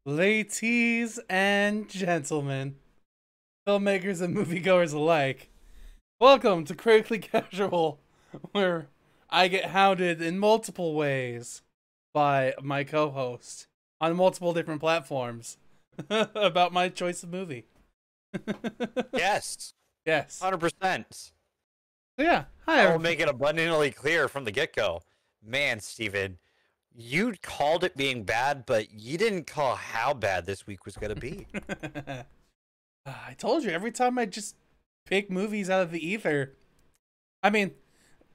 Ladies and gentlemen, filmmakers and moviegoers alike, welcome to Critically Casual, where I get hounded in multiple ways by my co-host on multiple different platforms about my choice of movie. Yes, Yes. 100%. So yeah, hi I will everyone. make it abundantly clear from the get-go. Man, Steven, you called it being bad, but you didn't call how bad this week was going to be. I told you, every time I just pick movies out of the ether. I mean,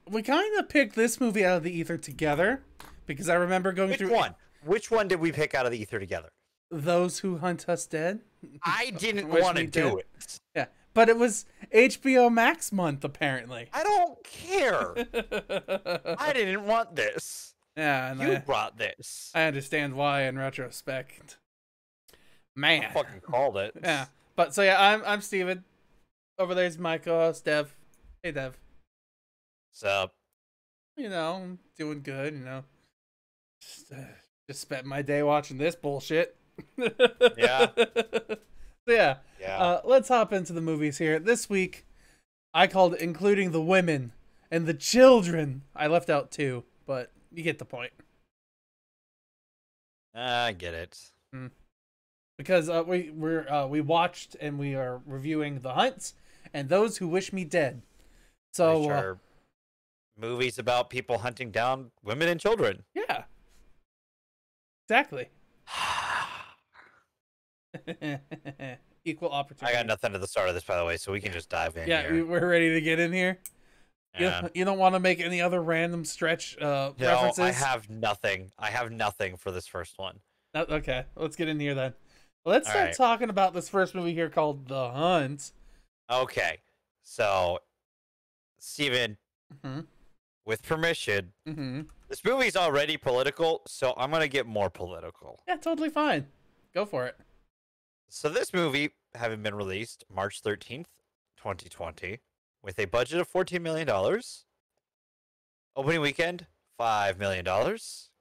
we kind of picked this movie out of the ether together because I remember going Which through one? Which one did we pick out of the ether together? Those Who Hunt Us Dead. I didn't Wish want to Me do Dead. it. Yeah, but it was HBO Max month apparently. I don't care. I didn't want this. Yeah, and You brought this. I understand why in retrospect. Man, I fucking called it. yeah. But so yeah, I'm Steven. Over there's my co-host Dev. Hey Dev. So, You know, I'm doing good. You know, just spent my day watching this bullshit. Yeah. So yeah. yeah. Let's hop into the movies here. This week, I called it including the women and the children. I left out two, but you get the point. I get it. Because we watched and we are reviewing The Hunts and Those Who Wish Me Dead. So Which are movies about people hunting down women and children. yeah, exactly. Equal opportunity. I got nothing at the start of this, by the way, so we can just dive in Yeah, here. we're ready to get in here. Yeah. You don't want to make any other random stretch references? No, I have nothing. I have nothing for this first one. Okay, let's get in here then. Let's All start right. talking about this first movie here called The Hunt. Okay, so, Steven, Mhm. with permission, Mm-hmm. this movie's already political, so I'm going to get more political. Yeah, totally fine. Go for it. So this movie, having been released March 13th, 2020, with a budget of $14 million, opening weekend, $5 million,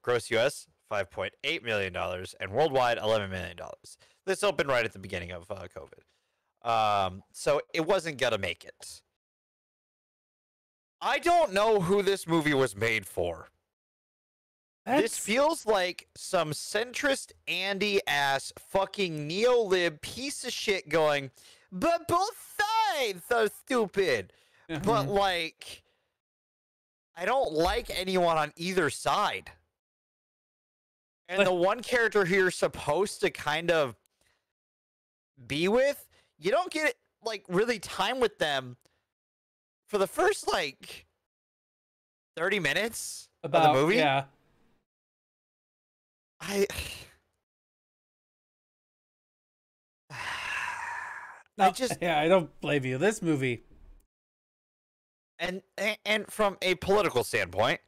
gross US, $5.8 million, and worldwide, $11 million. This opened right at the beginning of COVID. So it wasn't going to make it. I don't know who this movie was made for. This feels like some centrist Andy-ass fucking neo-lib piece of shit going, but both sides are stupid. But, like, I don't like anyone on either side. And the one character who you're supposed to kind of be with, you don't get, like, really time with them for the first, like, 30 minutes of the movie. Yeah. I just yeah, I don't blame you. This movie, and from a political standpoint,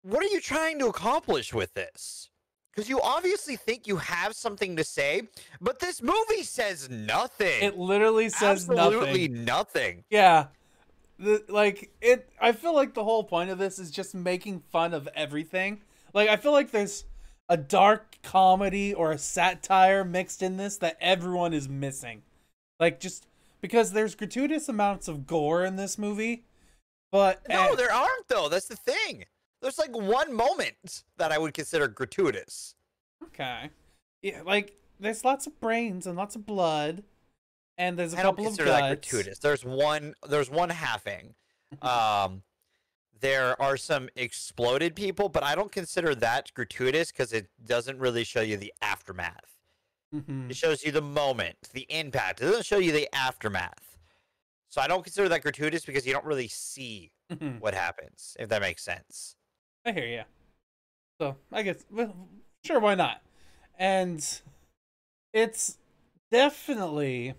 what are you trying to accomplish with this? Because you obviously think you have something to say, but this movie says nothing. it literally says Absolutely nothing. nothing. Yeah, I feel like the whole point of this is just making fun of everything. Like, I feel like there's a dark comedy or a satire mixed in this that everyone is missing. Like, just because there's gratuitous amounts of gore in this movie, but No, there aren't, though. That's the thing. There's like one moment that I would consider gratuitous. Okay, yeah, like there's lots of brains and lots of blood, and there's a I don't couple of consider that guts. gratuitous. There's one halving. There are some exploded people, but I don't consider that gratuitous because it doesn't really show you the aftermath. Mm-hmm. It shows you the moment, the impact. It doesn't show you the aftermath. So I don't consider that gratuitous because you don't really see what happens, if that makes sense. I hear you. So I guess, well, sure, why not? And it's definitely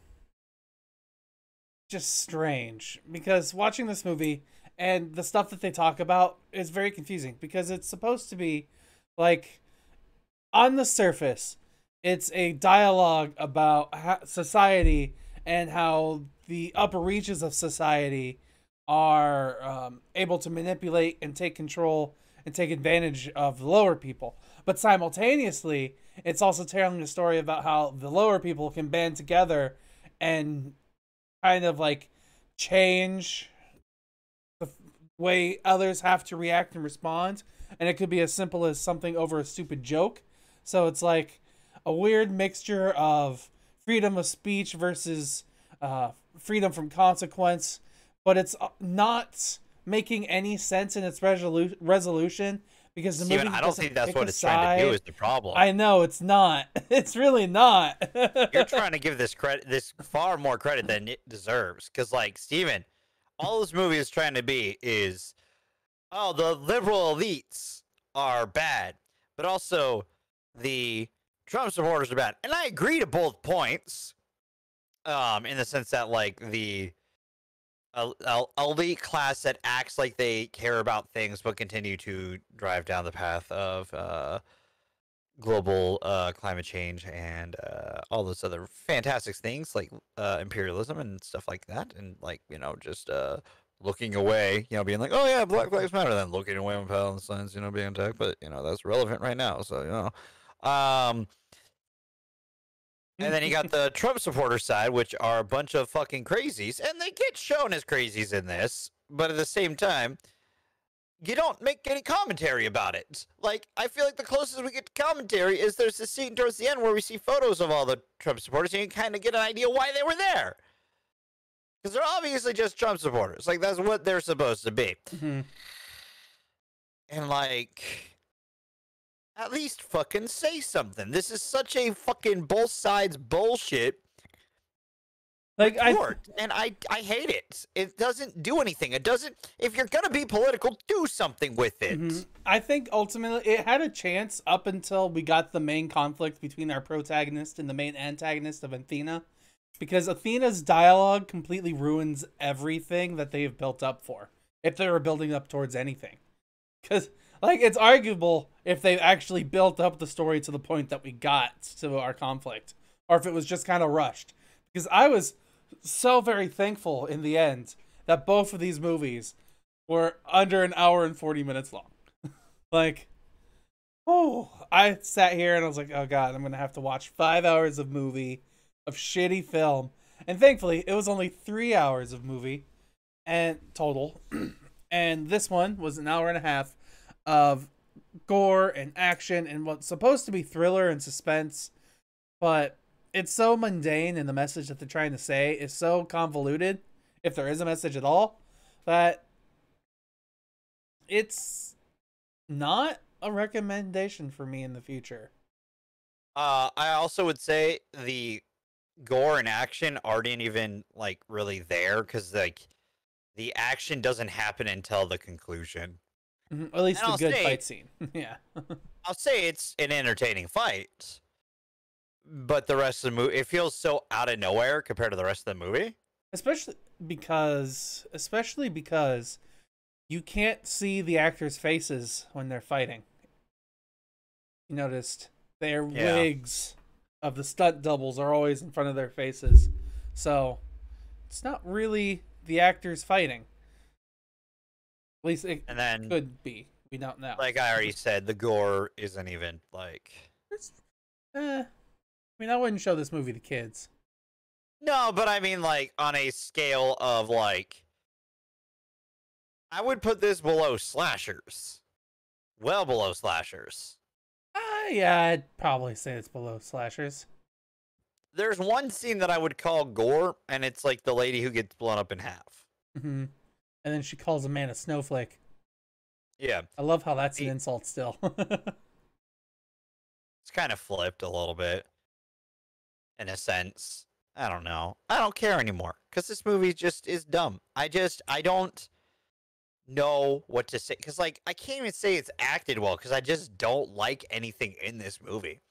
just strange because watching this movie and the stuff that they talk about is very confusing because it's supposed to be like, on the surface, it's a dialogue about society and how the upper reaches of society are able to manipulate and take control and take advantage of the lower people. But simultaneously, it's also telling a story about how the lower people can band together and kind of like change the way others have to react and respond. And it could be as simple as something over a stupid joke. So it's like a weird mixture of freedom of speech versus freedom from consequence, but it's not making any sense in its resolution because the Steven, movie I don't think that's what it's trying to do is the problem. I know it's not. It's really not. You're trying to give this far more credit than it deserves. Because, like, Steven, all this movie is trying to be is, oh, the liberal elites are bad, but also the Trump supporters are bad. And I agree to both points, in the sense that, like, the elite class that acts like they care about things but continue to drive down the path of global climate change and all those other fantastic things like imperialism and stuff like that, and like, you know, just looking away, you know, being like, oh yeah, Black Lives Matter, then looking away when Palestine's, you know, being attacked, but you know, that's relevant right now, so you know. And then you got the Trump supporter side, which are a bunch of fucking crazies, and they get shown as crazies in this, but at the same time, you don't make any commentary about it. Like, I feel like the closest we get to commentary is there's this scene towards the end where we see photos of all the Trump supporters, and you can kind of get an idea why they were there. Because they're obviously just Trump supporters. Like, that's what they're supposed to be. Mm-hmm. And, like, at least fucking say something. This is such a fucking both sides bullshit like report, and I hate it. It doesn't do anything. It doesn't. If you're gonna be political, do something with it. Mm-hmm. I think ultimately it had a chance up until we got the main conflict between our protagonist and the main antagonist of Athena, because Athena's dialogue completely ruins everything that they have built up for, if they were building up towards anything. Because, like, it's arguable if they actually built up the story to the point that we got to our conflict, or if it was just kind of rushed. Because I was so very thankful in the end that both of these movies were under an hour and 40 minutes long. Like, oh, I sat here and I was like, oh god, I'm going to have to watch 5 hours of movie, of shitty film. And thankfully, it was only 3 hours of movie and total. And this one was an hour and a half of gore and action and what's supposed to be thriller and suspense, but it's so mundane, and the message that they're trying to say is so convoluted, if there is a message at all, that it's not a recommendation for me in the future. I also would say the gore and action aren't even, like, really there, because, like, the action doesn't happen until the conclusion. Mm-hmm. At least the good fight scene. Yeah. I'll say it's an entertaining fight, but the rest of the movie, it feels so out of nowhere compared to the rest of the movie. Especially because you can't see the actors' faces when they're fighting. You noticed their wigs of the stunt doubles are always in front of their faces. So it's not really the actors fighting. At least it could be. We don't know. Like I already said, the gore isn't even, like... I mean, I wouldn't show this movie to kids. No, but I mean, like, on a scale of, like... I would put this below slashers. Well below slashers. Yeah, I'd probably say it's below slashers. There's one scene that I would call gore, and it's, like, the lady who gets blown up in half. Mm-hmm. And then she calls a man a snowflake. Yeah. I love how that's an insult still. It's kind of flipped a little bit. In a sense. I don't know. I don't care anymore. Because this movie just is dumb. I don't know what to say. Because, like, I can't even say it's acted well. Because I just don't like anything in this movie.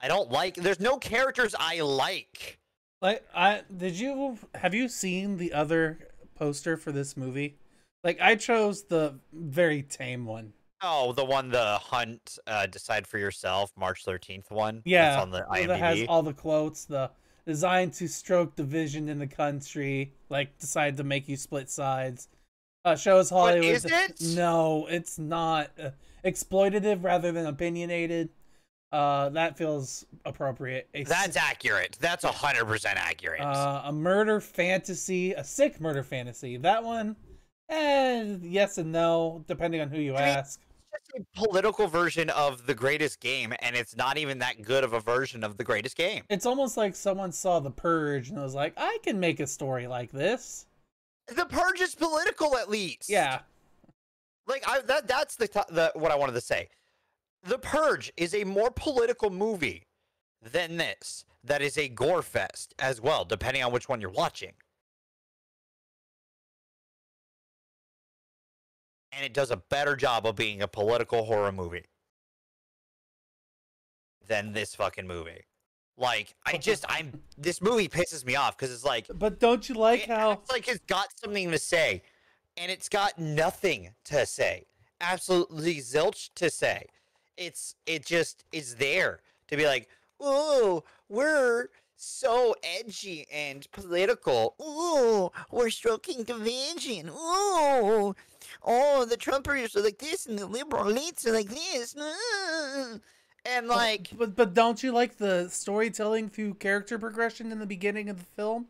I don't like... There's no characters I like. Like, have you seen the other poster for this movie? Like, I chose the very tame one. Oh, the one, the Hunt, Decide for Yourself, March 13th one? Yeah. That's on the IMDb. That has all the quotes, the designed to stroke division in the country, like, decide to make you split sides. Shows Hollywood. But is it? No, it's not. Exploitative rather than opinionated. That feels appropriate. That's accurate. That's 100% accurate. A murder fantasy, a sick murder fantasy. That one, yes and no, depending on who you ask. It's just a political version of The Greatest Game, and it's not even that good of a version of The Greatest Game. It's almost like someone saw The Purge and was like, I can make a story like this. The Purge is political, at least. Yeah. Like, that's the what I wanted to say. The Purge is a more political movie than this. That is a gore fest as well, depending on which one you're watching. And it does a better job of being a political horror movie than this fucking movie. Like, this movie pisses me off because it's like... But don't you like how... It's like it's got something to say, and it's got nothing to say. Absolutely zilch to say. It just is there to be like, oh, we're so edgy and political. Oh, we're stroking division. Oh, the Trumpers are like this, and the liberal elites are like this. And like, but don't you like the storytelling through character progression in the beginning of the film?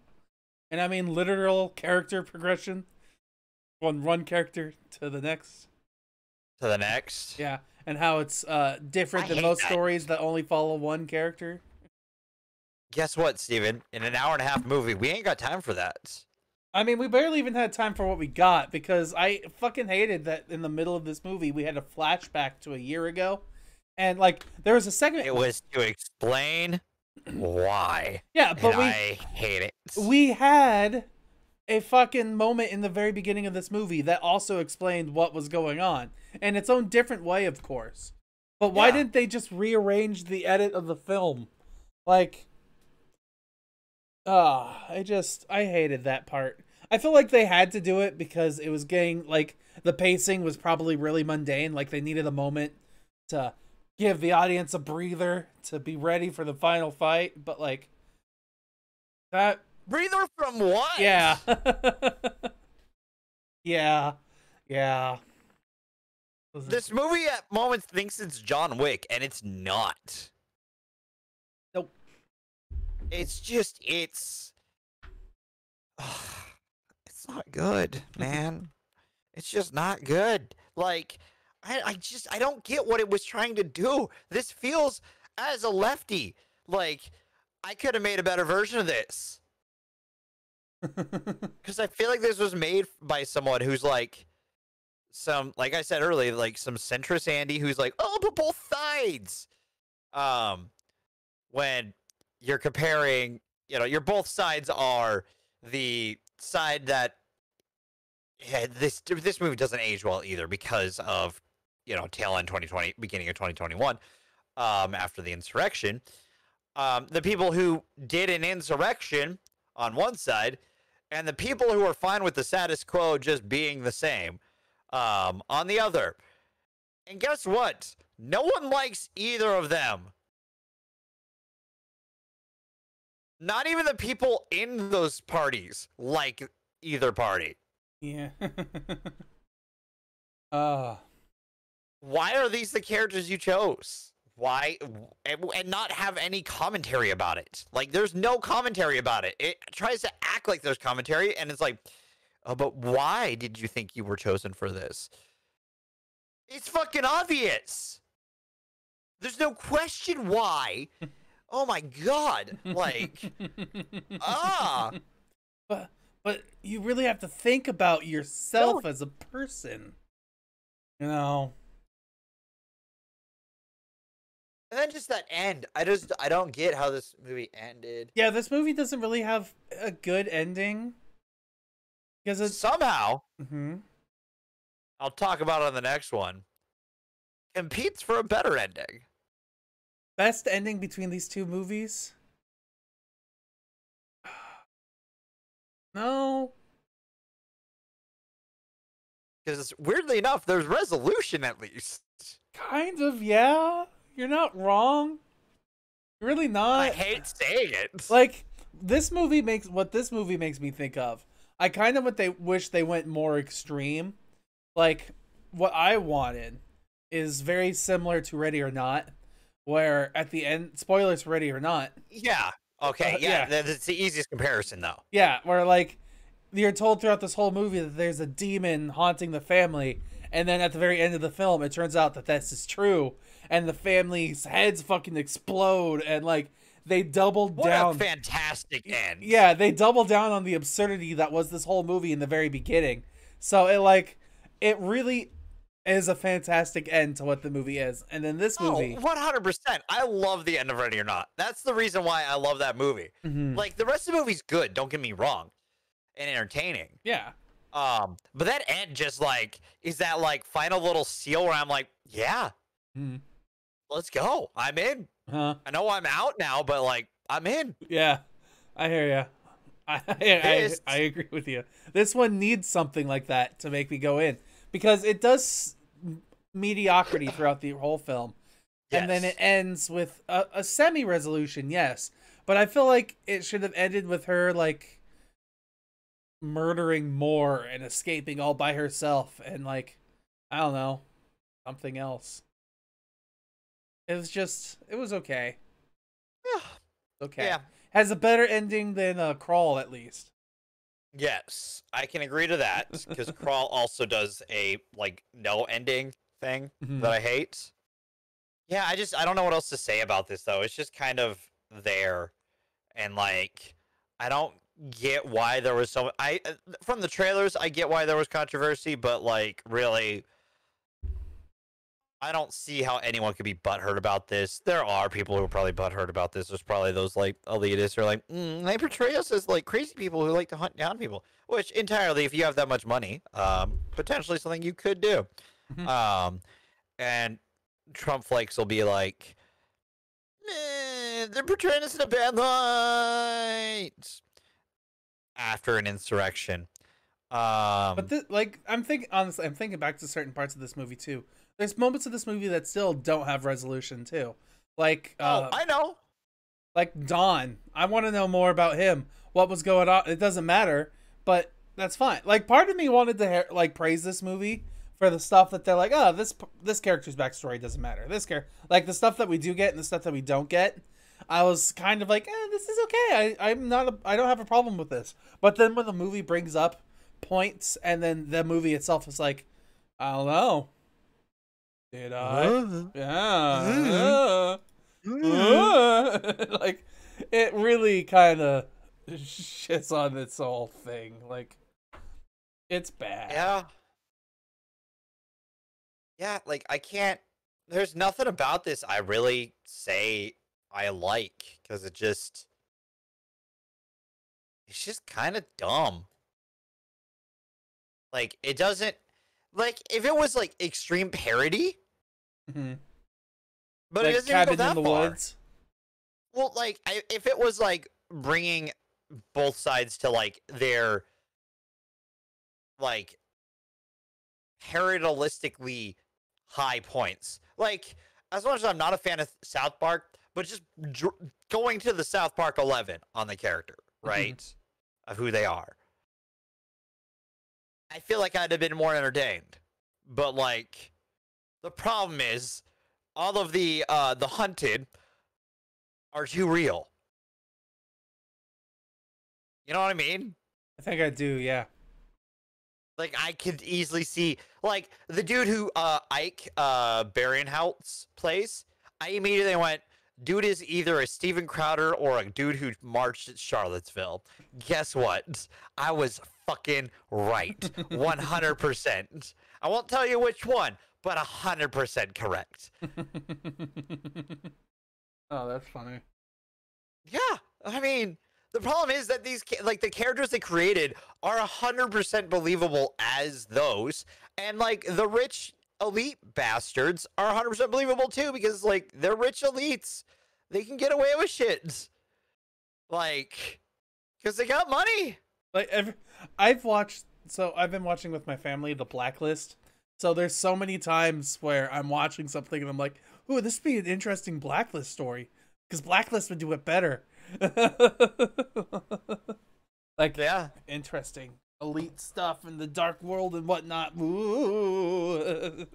And I mean literal character progression, one character to the next. To the next. Yeah, and how it's different than most stories that only follow one character. Guess what, Steven? In an hour-and-a-half movie, we ain't got time for that. I mean, we barely even had time for what we got because I fucking hated that in the middle of this movie we had a flashback to a year ago. And, like, there was a segment... It was to explain why. Yeah, but I hate it. We had a fucking moment in the very beginning of this movie that also explained what was going on. In its own different way, of course. But why didn't they just rearrange the edit of the film? Like... I hated that part. I feel like they had to do it because it was getting, like, the pacing was probably really mundane. Like, they needed a moment to... give the audience a breather to be ready for the final fight, but like that breather from what? Yeah. yeah. This movie at moments thinks it's John Wick, and it's not. Nope. It's not good, man. It's just not good. Like, I don't get what it was trying to do. This feels, as a lefty, like I could have made a better version of this. Because I feel like this was made by someone who's like like I said earlier, like some centrist Andy who's like, oh, but both sides. When you're comparing, your both sides are the side that this movie doesn't age well either because of tail end 2020, beginning of 2021, after the insurrection. The people who did an insurrection on one side, and the people who are fine with the status quo just being the same on the other. And guess what? No one likes either of them. Not even the people in those parties like either party. Yeah. Why are these the characters you chose? Why? And not have any commentary about it. Like, there's no commentary about it. It tries to act like there's commentary, and it's like, oh, but why did you think you were chosen for this? It's fucking obvious. There's no question why. Oh my god. Like, But you really have to think about yourself as a person. And then just that end. I don't get how this movie ended. Yeah, this movie doesn't really have a good ending. Because it's... Somehow, Mm-hmm. I'll talk about it on the next one, competes for a better ending. Best ending between these two movies? No. Because weirdly enough, there's resolution at least. Kind of, yeah. You're not wrong. You're really not. I hate saying it. Like, this movie makes me think of I kind of wish they went more extreme. Like, what I wanted is very similar to Ready or Not, where at the end, spoilers for Ready or Not. Yeah. Okay. Yeah. That's the easiest comparison, though. Yeah, where like you're told throughout this whole movie that there's a demon haunting the family, and then at the very end of the film, it turns out that this is true, and the family's heads fucking explode, and like they doubled down. What a fantastic end! Yeah, they doubled down on the absurdity that was this whole movie in the very beginning. So it really is a fantastic end to what the movie is. And then this movie, 100%. I love the end of Ready or Not. That's the reason why I love that movie. Like, the rest of the movie's good, don't get me wrong, and entertaining. Yeah. But that end just like is that like final little seal where I'm like, yeah, let's go. I'm in. I know I'm out now, but like I'm in. Yeah, I hear you. I agree with you. This one needs something like that to make me go in, because it does mediocrity throughout the whole film. Yes. And then it ends with a semi-resolution, yes. But I feel like it should have ended with her, like, murdering more and escaping all by herself. And, like, I don't know, something else. It was okay. Yeah. Okay. Yeah. Has a better ending than Crawl, at least. Yes, I can agree to that, because Crawl also does a, like, no ending thing that I hate. Yeah, I don't know what else to say about this, though. It's just kind of there. And, like, I don't get why there was so... from the trailers, I get why there was controversy, but, like, really... I don't see how anyone could be butthurt about this. There are people who are probably butthurt about this. There's probably those, like, elitists who are like, they portray us as, like, crazy people who like to hunt down people. Which, entirely, if you have that much money, potentially something you could do. And Trump flakes will be like, they're portraying us in a bad light after an insurrection. But I'm thinking back to certain parts of this movie too. There's moments of this movie that still don't have resolution too. Like, I know. Like Don. I want to know more about him. What was going on? It doesn't matter, but that's fine. Like, part of me wanted to praise this movie for the stuff that they're like, oh, this character's backstory doesn't matter. Like the stuff that we do get and the stuff that we don't get. I was kind of like, this is okay. I don't have a problem with this. But then when the movie brings up points and then the movie itself is like, I don't know. Did I? Yeah. Like, it really kind of shits on this whole thing. Like, it's bad. Yeah. Yeah, like, I can't... There's nothing about this I really say I like, because it's just kind of dumb. Like, it doesn't... Like, if it was, like, extreme parody... But like it doesn't even go that far. Woods? Well, like, if it was, like, bringing both sides to, like, their, like, heritalistically high points. Like, as much as I'm not a fan of South Park, but just going to the South Park 11 on the character, right? Of who they are. I feel like I'd have been more entertained. But, like, the problem is all of the hunted are too real. You know what I mean? I think I do, yeah. Like, I could easily see, like, the dude who Ike Barinholtz plays, I immediately went, dude is either a Steven Crowder or a dude who marched at Charlottesville. Guess what? I was fucking right. 100%. I won't tell you which one, but 100% correct. Oh, that's funny. Yeah, I mean, the problem is that these, like, the characters they created are 100% believable as those, and, like, the rich elite bastards are 100% believable too, because, like, they're rich elites. They can get away with shit. Like, because they got money. Like, I've been watching with my family The Blacklist. So there's so many times where I'm watching something and I'm like, ooh, this would be an interesting Blacklist story. Because Blacklist would do it better. Like, yeah. Interesting. elite stuff in the dark world and whatnot. Ooh.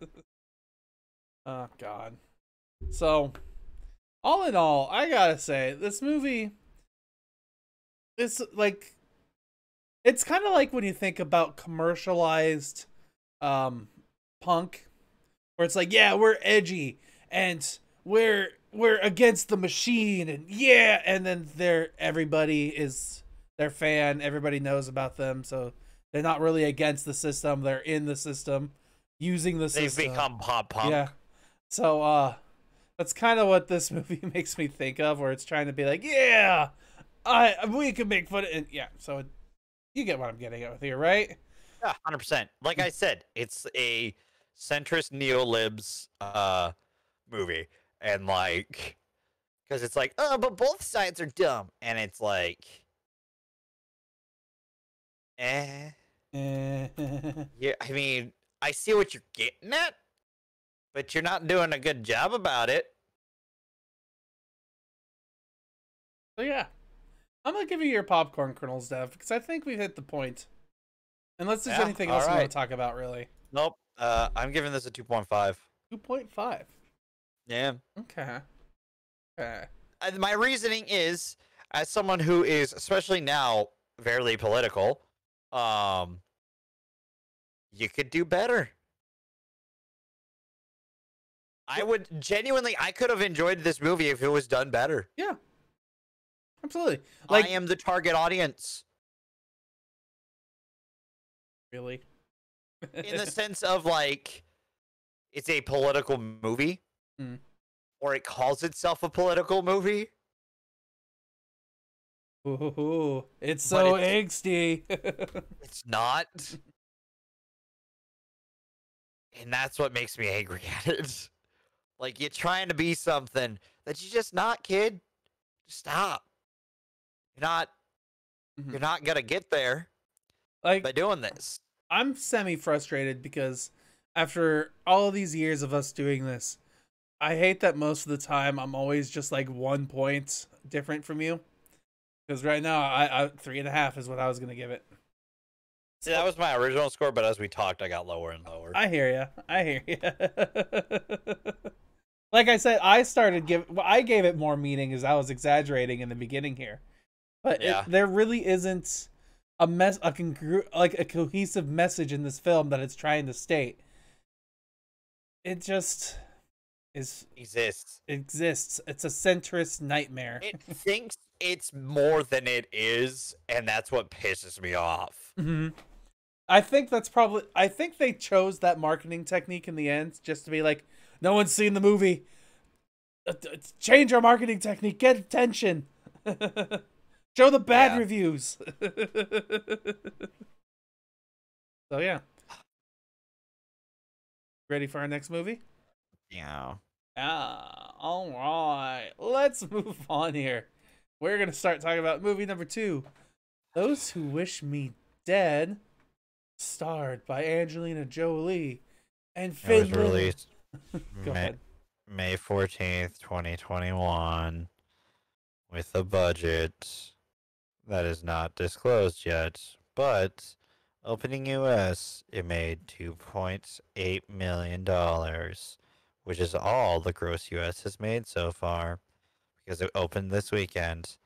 Oh God. So, all in all, I gotta say this movie is like, it's kind of like when you think about commercialized punk, where it's like, yeah, we're edgy and we're against the machine, and yeah, and then everybody is their fan, everybody knows about them, so they're not really against the system, they're in the system, using the system. They've become pop punk. Yeah. So that's kind of what this movie makes me think of, where it's trying to be like, yeah, we can make fun of it. Yeah, so you get what I'm getting at with here, right? Yeah, 100%. Like I said, it's a centrist neo-libs movie. And like, because it's like, oh, but both sides are dumb. And it's like, yeah, I mean, I see what you're getting at, but you're not doing a good job about it. So yeah, I'm gonna give you your popcorn kernels, Dev, because I think we've hit the point. Unless there's anything else you want to talk about, really. Nope. I'm giving this a 2.5. 2.5. Yeah. Okay. Okay. My reasoning is, as someone who is, especially now, very political, you could do better. I could have enjoyed this movie if it was done better. Yeah. Absolutely. Like, I am the target audience. Really? In the sense of, like, it's a political movie. Mm. Or it calls itself a political movie. Ooh, it's so angsty. It's not. And that's what makes me angry at it. Like, you're trying to be something that you're just not, kid. Just stop. You're not gonna get there, like, by doing this. I'm semi-frustrated because after all of these years of us doing this, I hate that most of the time I'm always just like 1 point different from you. Because right now, I 3.5 is what I was gonna give it. See, that was my original score, but as we talked, I got lower and lower. I hear you. Like I said, I gave it more meaning as I was exaggerating in the beginning here, but yeah, there really isn't a cohesive message in this film that it's trying to state. It just exists. It's a centrist nightmare. It thinks it's more than it is, and that's what pisses me off. Mm-hmm. I think they chose that marketing technique in the end just to be like, no one's seen the movie. Change our marketing technique. Get attention. Show the bad reviews. So yeah. Ready for our next movie? Yeah. All right. Let's move on here. We're going to start talking about movie number 2. Those Who Wish Me Dead, starred by Angelina Jolie and Finn. It was released Go ahead. May 14th, 2021, with a budget that is not disclosed yet, but opening US, it made $2.8 million, which is all the gross US has made so far, because it opened this weekend.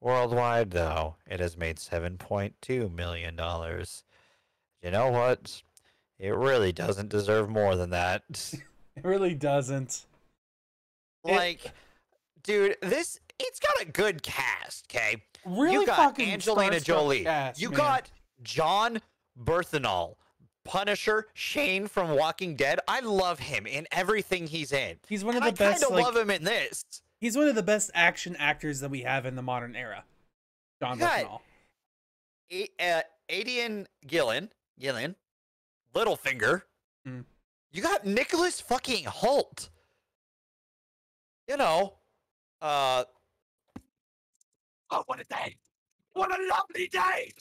Worldwide, though, it has made $7.2 million. You know what? It really doesn't deserve more than that. It really doesn't. Like, dude, it's got a good cast, okay? Really, you got fucking Angelina Jolie. Cast, you man. got John Berthenol, Punisher, Shane from Walking Dead. I love him in everything he's in. He's one of the best. I kind of love him in this. He's one of the best action actors that we have in the modern era. John Berthenol. Aidan Gillen, Littlefinger. Mm. You got Nicholas fucking Hoult. You know, oh, what a day! What a lovely day!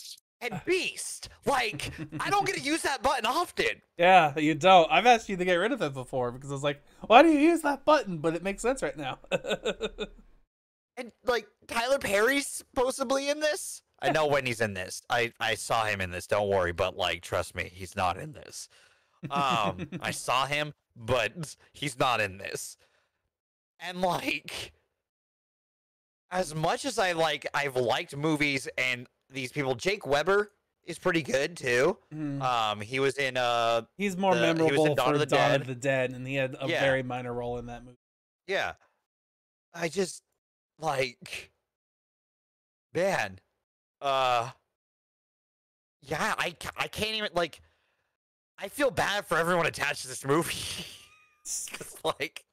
And Beast, like, I don't get to use that button often. Yeah, you don't. I've asked you to get rid of it before because I was like, why do you use that button? But it makes sense right now. And like, Tyler Perry's supposedly in this. I know when he's in this. I saw him in this. Don't worry, but like, trust me, he's not in this. I saw him, but he's not in this. And like, as much as I've liked movies and these people, Jake Weber is pretty good too. He was in he's more memorable he was in for Dawn of the Dead, and he had a very minor role in that movie. Yeah, I just like, man, yeah, I can't even like. I feel bad for everyone attached to this movie. It's like,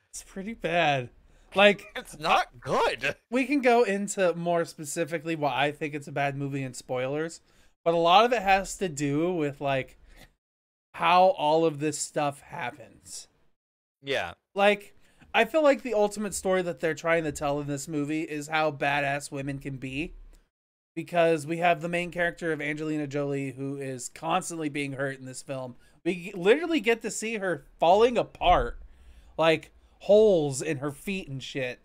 it's pretty bad. Like, it's not good. We can go into more specifically why I think it's a bad movie and spoilers, but a lot of it has to do with like how all of this stuff happens. Yeah. Like, I feel like the ultimate story that they're trying to tell in this movie is how badass women can be. Because we have the main character of Angelina Jolie, who is constantly being hurt in this film. We literally get to see her falling apart. Like, holes in her feet and shit.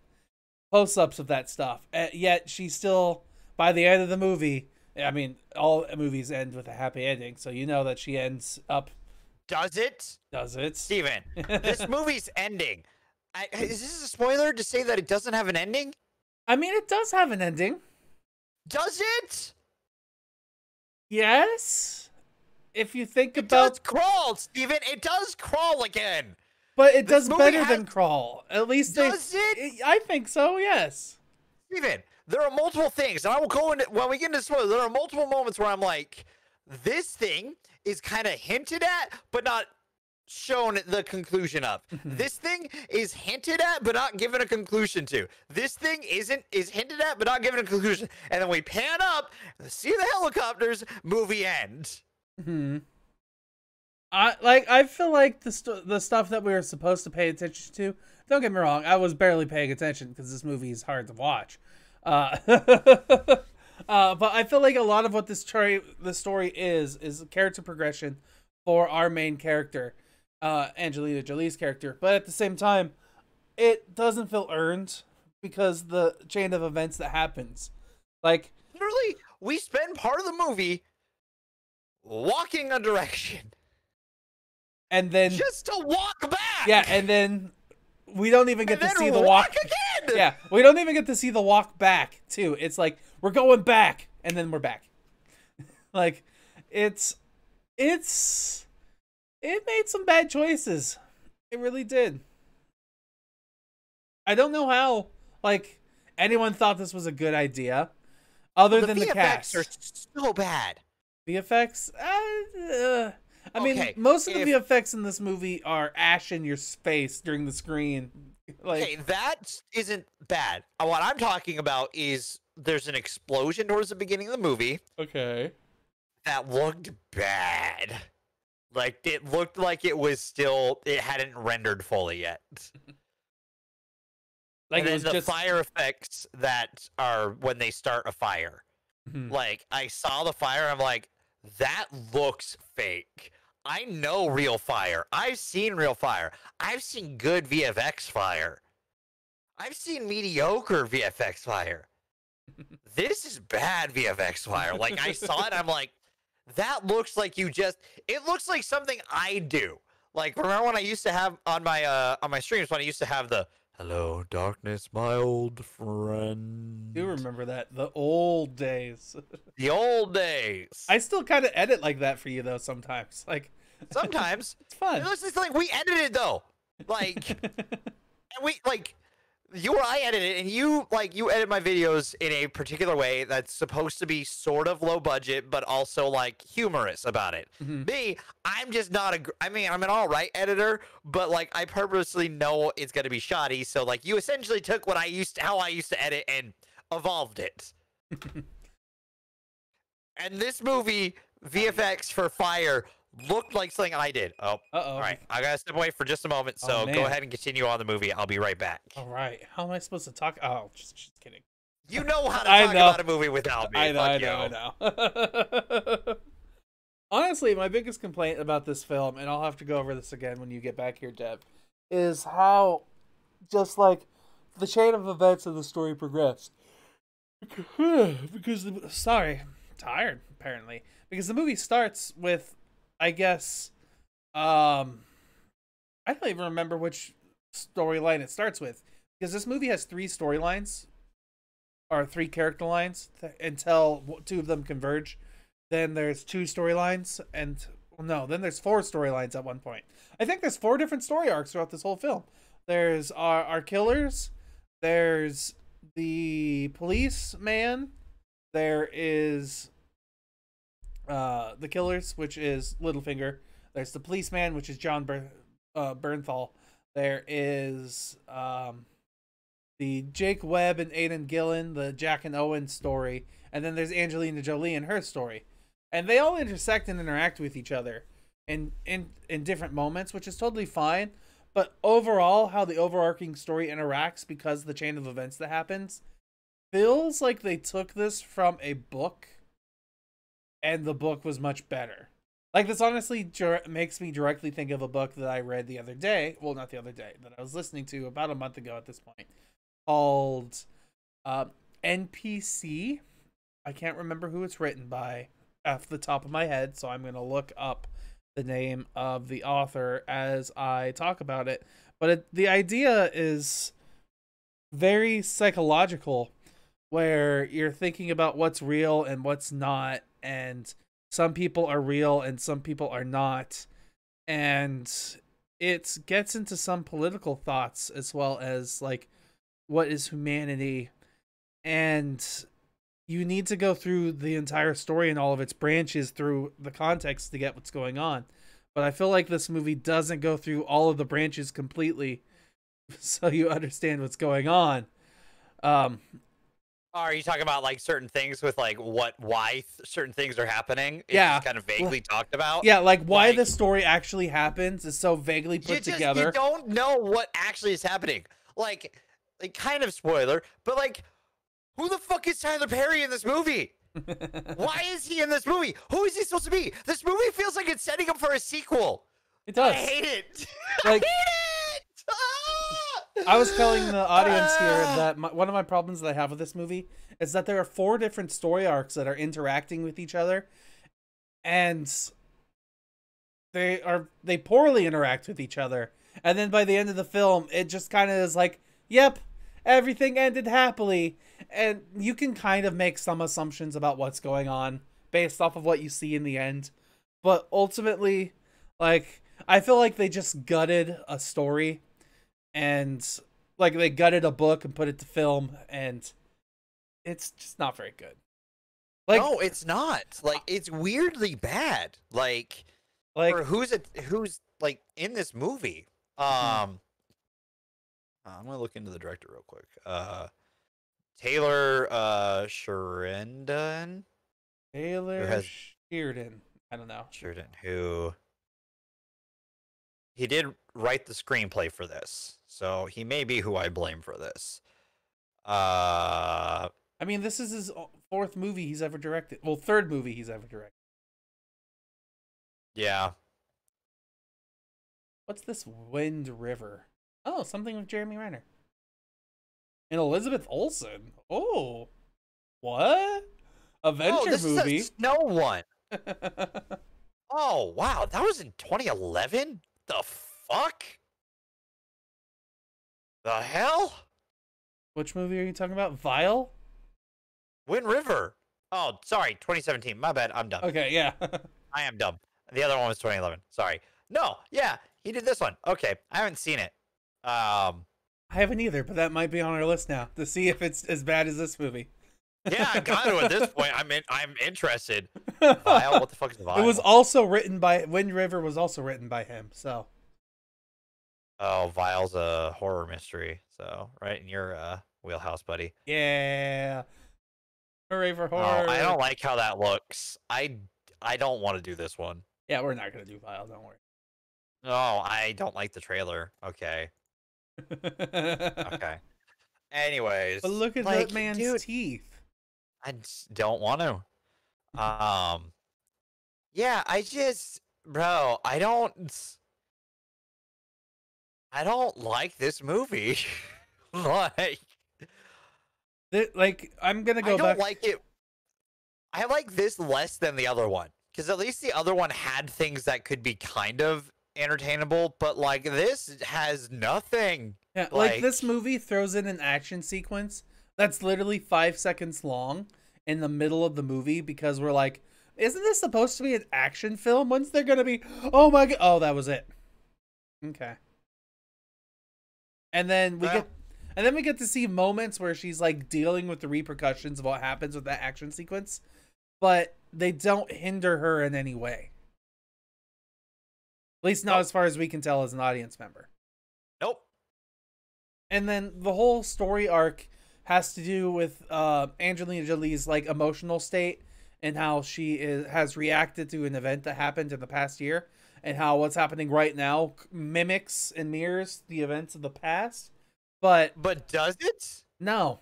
Close-ups of that stuff. Yet, she still, by the end of the movie, I mean, all movies end with a happy ending, so you know that she ends up... Does it? Does it? Steven, this movie's ending. Is this a spoiler to say that it doesn't have an ending? I mean, it does have an ending. Does it? Yes. If you think about... It does crawl, Steven. It does crawl again. But it does better than crawl. At least does it? I think so, yes. Steven, there are multiple things, and I will go into... When we get into spoilers, there are multiple moments where I'm like, this thing is kind of hinted at, but not shown the conclusion of. This thing is hinted at but not given a conclusion to. This thing is hinted at but not given a conclusion. And then we pan up, see the helicopters, movie ends. I feel like the stuff that we were supposed to pay attention to, don't get me wrong, I was barely paying attention because this movie is hard to watch. But I feel like a lot of what the story is character progression for our main character. Angelina Jolie's character, but at the same time, it doesn't feel earned because the chain of events that happens. Like, literally, we spend part of the movie walking a direction, and then just to walk back. Yeah, and then we don't even get to see the walk again. Yeah, we don't even get to see the walk back too. It's like we're going back, and then we're back. Like, it made some bad choices. It really did. I don't know how, like, anyone thought this was a good idea, other than the cast. The VFX are so bad. VFX? I mean, most of the VFX in this movie are ash in your face during the screen. Like, okay, that isn't bad. What I'm talking about is there's an explosion towards the beginning of the movie. Okay. That looked bad. Like, it looked like it hadn't rendered fully yet. Like, and then the fire effects that are when they start a fire. Like, I saw the fire, I'm like, that looks fake. I know real fire. I've seen real fire. I've seen good VFX fire. I've seen mediocre VFX fire. This is bad VFX fire. Like, I saw it, I'm like, that looks like it looks like something I do. Like, remember when I used to have on my streams when I used to have the "Hello, darkness, my old friend." I do remember that. The old days. The old days. I still kind of edit like that for you, though, sometimes. Like, sometimes. It's fun. It's just like, we edited, though. Like, and we, like, you or I edit it, and you edit my videos in a particular way that's supposed to be sort of low budget, but also, like, humorous about it. Me, I'm just not I'm an all right editor, but, like, I purposely know it's going to be shoddy. So, like, you essentially took how I used to edit and evolved it. And this movie, VFX for Fire, looked like something I did. Oh, all right. I gotta step away for just a moment, so go ahead and continue on the movie. I'll be right back. All right. How am I supposed to talk? Oh, just kidding. You know how to talk about a movie without me. I know. Honestly, my biggest complaint about this film, and I'll have to go over this again when you get back here, Deb, is how just like the chain of events of the story progressed. Because sorry, tired apparently. Because the movie starts with, I guess, I don't even remember which storyline it starts with, because this movie has three storylines or three character lines until two of them converge. Then there's two storylines, and well, no, then there's four storylines at one point. I think there's four different story arcs throughout this whole film. There's our killers. There's the policeman. There is the killers, which is Littlefinger. There's the policeman, which is John Bernthal. There is the Jake Webb and Aidan Gillen, the Jack and Owen story, and then there's Angelina Jolie and her story, and they all intersect and interact with each other in different moments, which is totally fine. But overall, how the overarching story interacts because of the chain of events that happens feels like they took this from a book, and the book was much better. Like, this honestly makes me directly think of a book that I read the other day. Well, not the other day, that I was listening to about a month ago at this point, called NPC. I can't remember who it's written by off the top of my head, so I'm going to look up the name of the author as I talk about it. But the idea is very psychological, where you're thinking about what's real and what's not, and some people are real and some people are not, and it gets into some political thoughts as well as like what is humanity, and you need to go through the entire story and all of its branches through the context to get what's going on. But I feel like this movie doesn't go through all of the branches completely so you understand what's going on. Are you talking about like certain things with like why certain things are happening? It's Yeah, just kind of vaguely talked about. Yeah, like why the story actually happens is so vaguely put together. You don't know what actually is happening. Like kind of spoiler, but like, who the fuck is Tyler Perry in this movie? Why is he in this movie? Who is he supposed to be? This movie feels like it's setting up for a sequel. It does. I hate it. Like, I hate it. I was telling the audience here that one of my problems that I have with this movie is that there are four different story arcs that are interacting with each other, and they poorly interact with each other. And then by the end of the film, it just kind of is like, yep, everything ended happily. And you can kind of make some assumptions about what's going on based off of what you see in the end. But ultimately, like, I feel like they just gutted a story, and like they gutted a book and put it to film, and it's just not very good. Like, no, it's not. Like, it's weirdly bad. Like or who's like in this movie? I'm gonna look into the director real quick. Taylor Sheridan. Taylor Sheridan. I don't know. Sheridan, who he did write the screenplay for this, so he may be who I blame for this. I mean, this is his fourth movie he's ever directed. Well, third movie he's ever directed. Yeah. What's this Wind River? Oh, something with Jeremy Renner. And Elizabeth Olsen. Oh. What? Adventure movie. Is a snow one. Oh, wow. That was in 2011? The fuck? The hell? Which movie are you talking about? Vile? Wind River. Oh, sorry. 2017. My bad. I'm dumb. Okay, yeah. I am dumb. The other one was 2011. Sorry. No, yeah. He did this one. Okay. I haven't seen it. I haven't either, but that might be on our list now to see if it's as bad as this movie. Yeah, I got to at this point. I'm interested. Vile? What the fuck is Vile? It was also written by Wind River. Was also written by him. So. Oh, Vile's a horror mystery. So right in your wheelhouse, buddy. Yeah. Hooray for horror! Oh, I don't like how that looks. I don't want to do this one. Yeah, we're not gonna do Vile. Don't worry. Oh, I don't like the trailer. Okay. Okay. Anyways, but look at that man's teeth. I don't want to. Yeah, bro, I don't like this movie. Like, Like, I'm gonna go I don't back. like it. I like this less than the other one because at least the other one had things that could be kind of entertainable, but like this has nothing. Yeah, like this movie throws in an action sequence that's literally 5 seconds long in the middle of the movie because we're like, isn't this supposed to be an action film? When's there gonna be? Oh my god! Oh, that was it. Okay. And then we get to see moments where she's like dealing with the repercussions of what happens with that action sequence, but they don't hinder her in any way. At least not as far as we can tell as an audience member. Nope. And then the whole story arc has to do with Angelina Jolie's like emotional state and how she has reacted to an event that happened in the past year, and how what's happening right now mimics and mirrors the events of the past. But does it? No.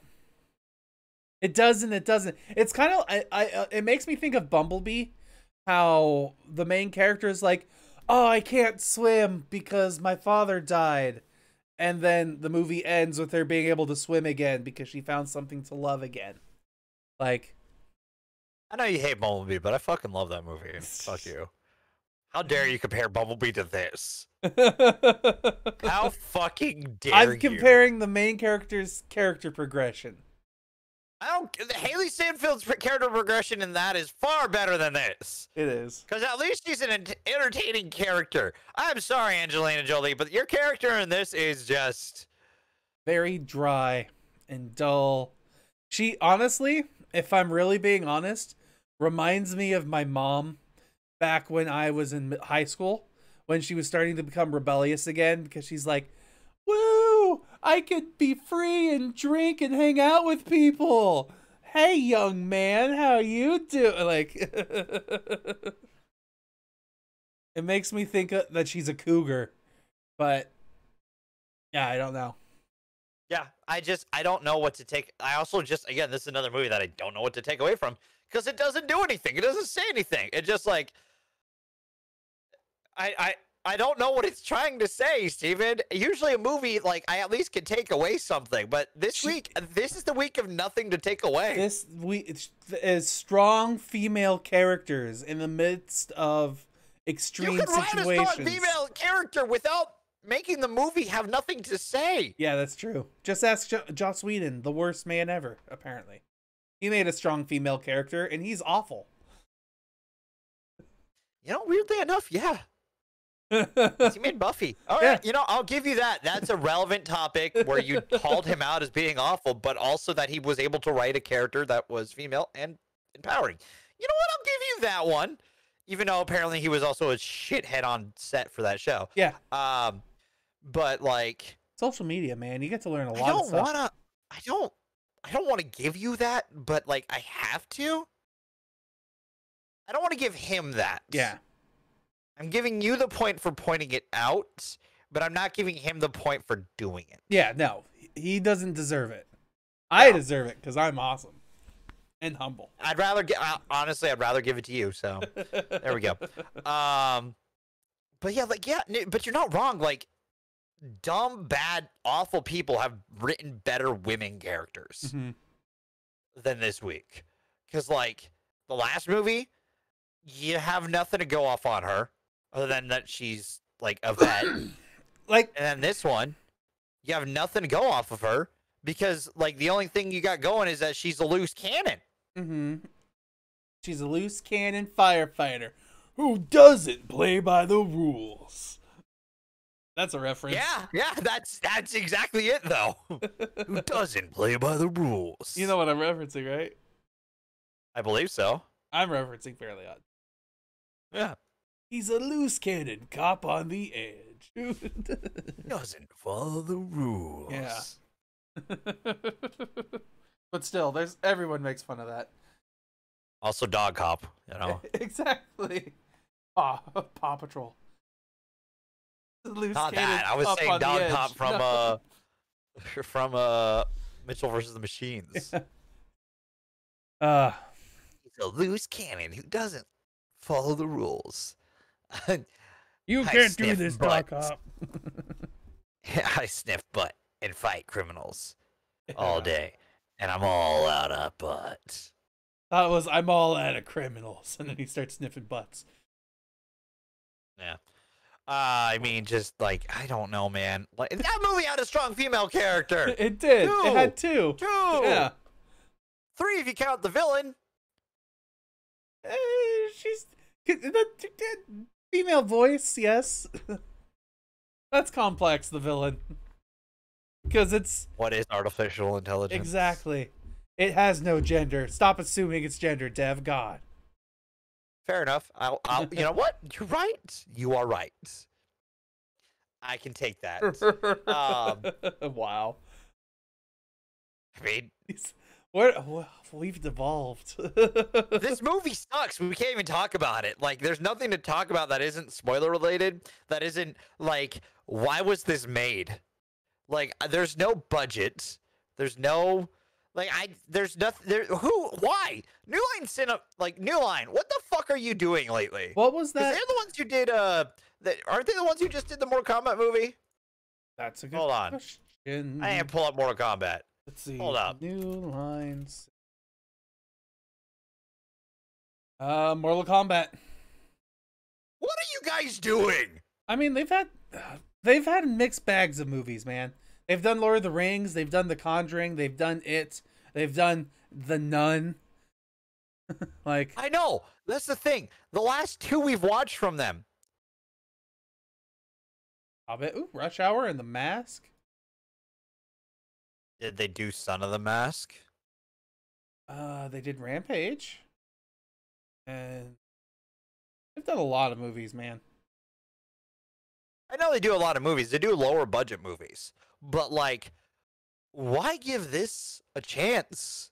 It doesn't. It doesn't. It's kind of it makes me think of Bumblebee, how the main character is like, "Oh, I can't swim because my father died." And then the movie ends with her being able to swim again because she found something to love again. Like, I know you hate Bumblebee, but I fucking love that movie. Fuck you. How dare you compare Bumblebee to this? How fucking dare you? I'm comparing the main character's character progression. Haley Steinfeld's character progression in that is far better than this. It is. Because at least she's an entertaining character. I'm sorry, Angelina Jolie, but your character in this is just very dry and dull. She, honestly, if I'm really being honest, reminds me of my mom back when I was in high school, when she was starting to become rebellious again, because she's like, "Woo! I could be free and drink and hang out with people. Hey, young man, how you doing?" Like, it makes me think that she's a cougar, but yeah, I don't know. Yeah, I don't know what to take. I also again, this is another movie that I don't know what to take away from because it doesn't do anything. It doesn't say anything. It just like, I don't know what it's trying to say, Steven. Usually a movie, like, I at least can take away something. But this is the week of nothing to take away. This week is strong female characters in the midst of extreme situations. You can write a strong female character without making the movie have nothing to say. Yeah, that's true. Just ask Joss Whedon, the worst man ever, apparently. He made a strong female character, and he's awful. You know, weirdly enough, yeah. He made Buffy. All right, you know, I'll give you that. That's a relevant topic where you called him out as being awful, but also that he was able to write a character that was female and empowering. You know what? I'll give you that one. Even though apparently he was also a shithead on set for that show. Yeah. But like social media, man, you get to learn a lot of stuff. I don't want to give you that, but like I have to. I don't want to give him that. Yeah. I'm giving you the point for pointing it out, but I'm not giving him the point for doing it. Yeah, no. He doesn't deserve it. I deserve it because I'm awesome and humble. I'd rather give it to you, so there we go. But yeah, but you're not wrong. Like, dumb, bad, awful people have written better women characters than this week. Because, like, the last movie, you have nothing to go off on her other than that she's, like, a vet. Like, and then this one, you have nothing to go off of her because, like, the only thing you got going is that she's a loose cannon. She's a loose cannon firefighter who doesn't play by the rules. That's a reference. Yeah, that's exactly it, though. Who doesn't play by the rules? You know what I'm referencing, right? I believe so. I'm referencing Fairly Odd. Yeah. He's a loose cannon cop on the edge. Doesn't follow the rules. Yeah. But still, everyone makes fun of that. Also, Dog Cop, you know. Exactly. Paw Patrol. Not that. I was saying Dog Cop from Mitchell versus the Machines. Yeah. He's a loose cannon who doesn't follow the rules. You can't do this, Dog Cop. I sniff butt and fight criminals all day. And I'm all out of butt. That was I'm all out of criminals, and then he starts sniffing butts. Yeah. I mean, just like, I don't know, man. Like, that movie had a strong female character. It did. It had two. Yeah. 3 if you count the villain. She's female voice, yes. That's complex, the villain. Because it's... What is artificial intelligence? Exactly. It has no gender. Stop assuming it's gender, Dev. God. Fair enough. I'll you know what? You're right. You are right. I can take that. Wow. I mean, we've devolved. this movie sucks. We can't even talk about it. Like, there's nothing to talk about that isn't spoiler related. That isn't like, why was this made? Like, there's no budget. There's no. Like, there's nothing there. Why? New Line, what the fuck are you doing lately? What was that? They're the ones who did, aren't they the ones who just did the Mortal Kombat movie? That's a good question. I ain't pull up Mortal Kombat. Let's see. Hold up. New Lines. Mortal Kombat. What are you guys doing? I mean, they've had mixed bags of movies, man. They've done Lord of the Rings, they've done The Conjuring, they've done It, they've done The Nun. Like, I know. That's the thing. The last 2 we've watched from them. Rush Hour and The Mask. Did they do Son of the Mask? They did Rampage. And they've done a lot of movies, man. I know they do a lot of movies. They do lower budget movies. But, like, why give this a chance?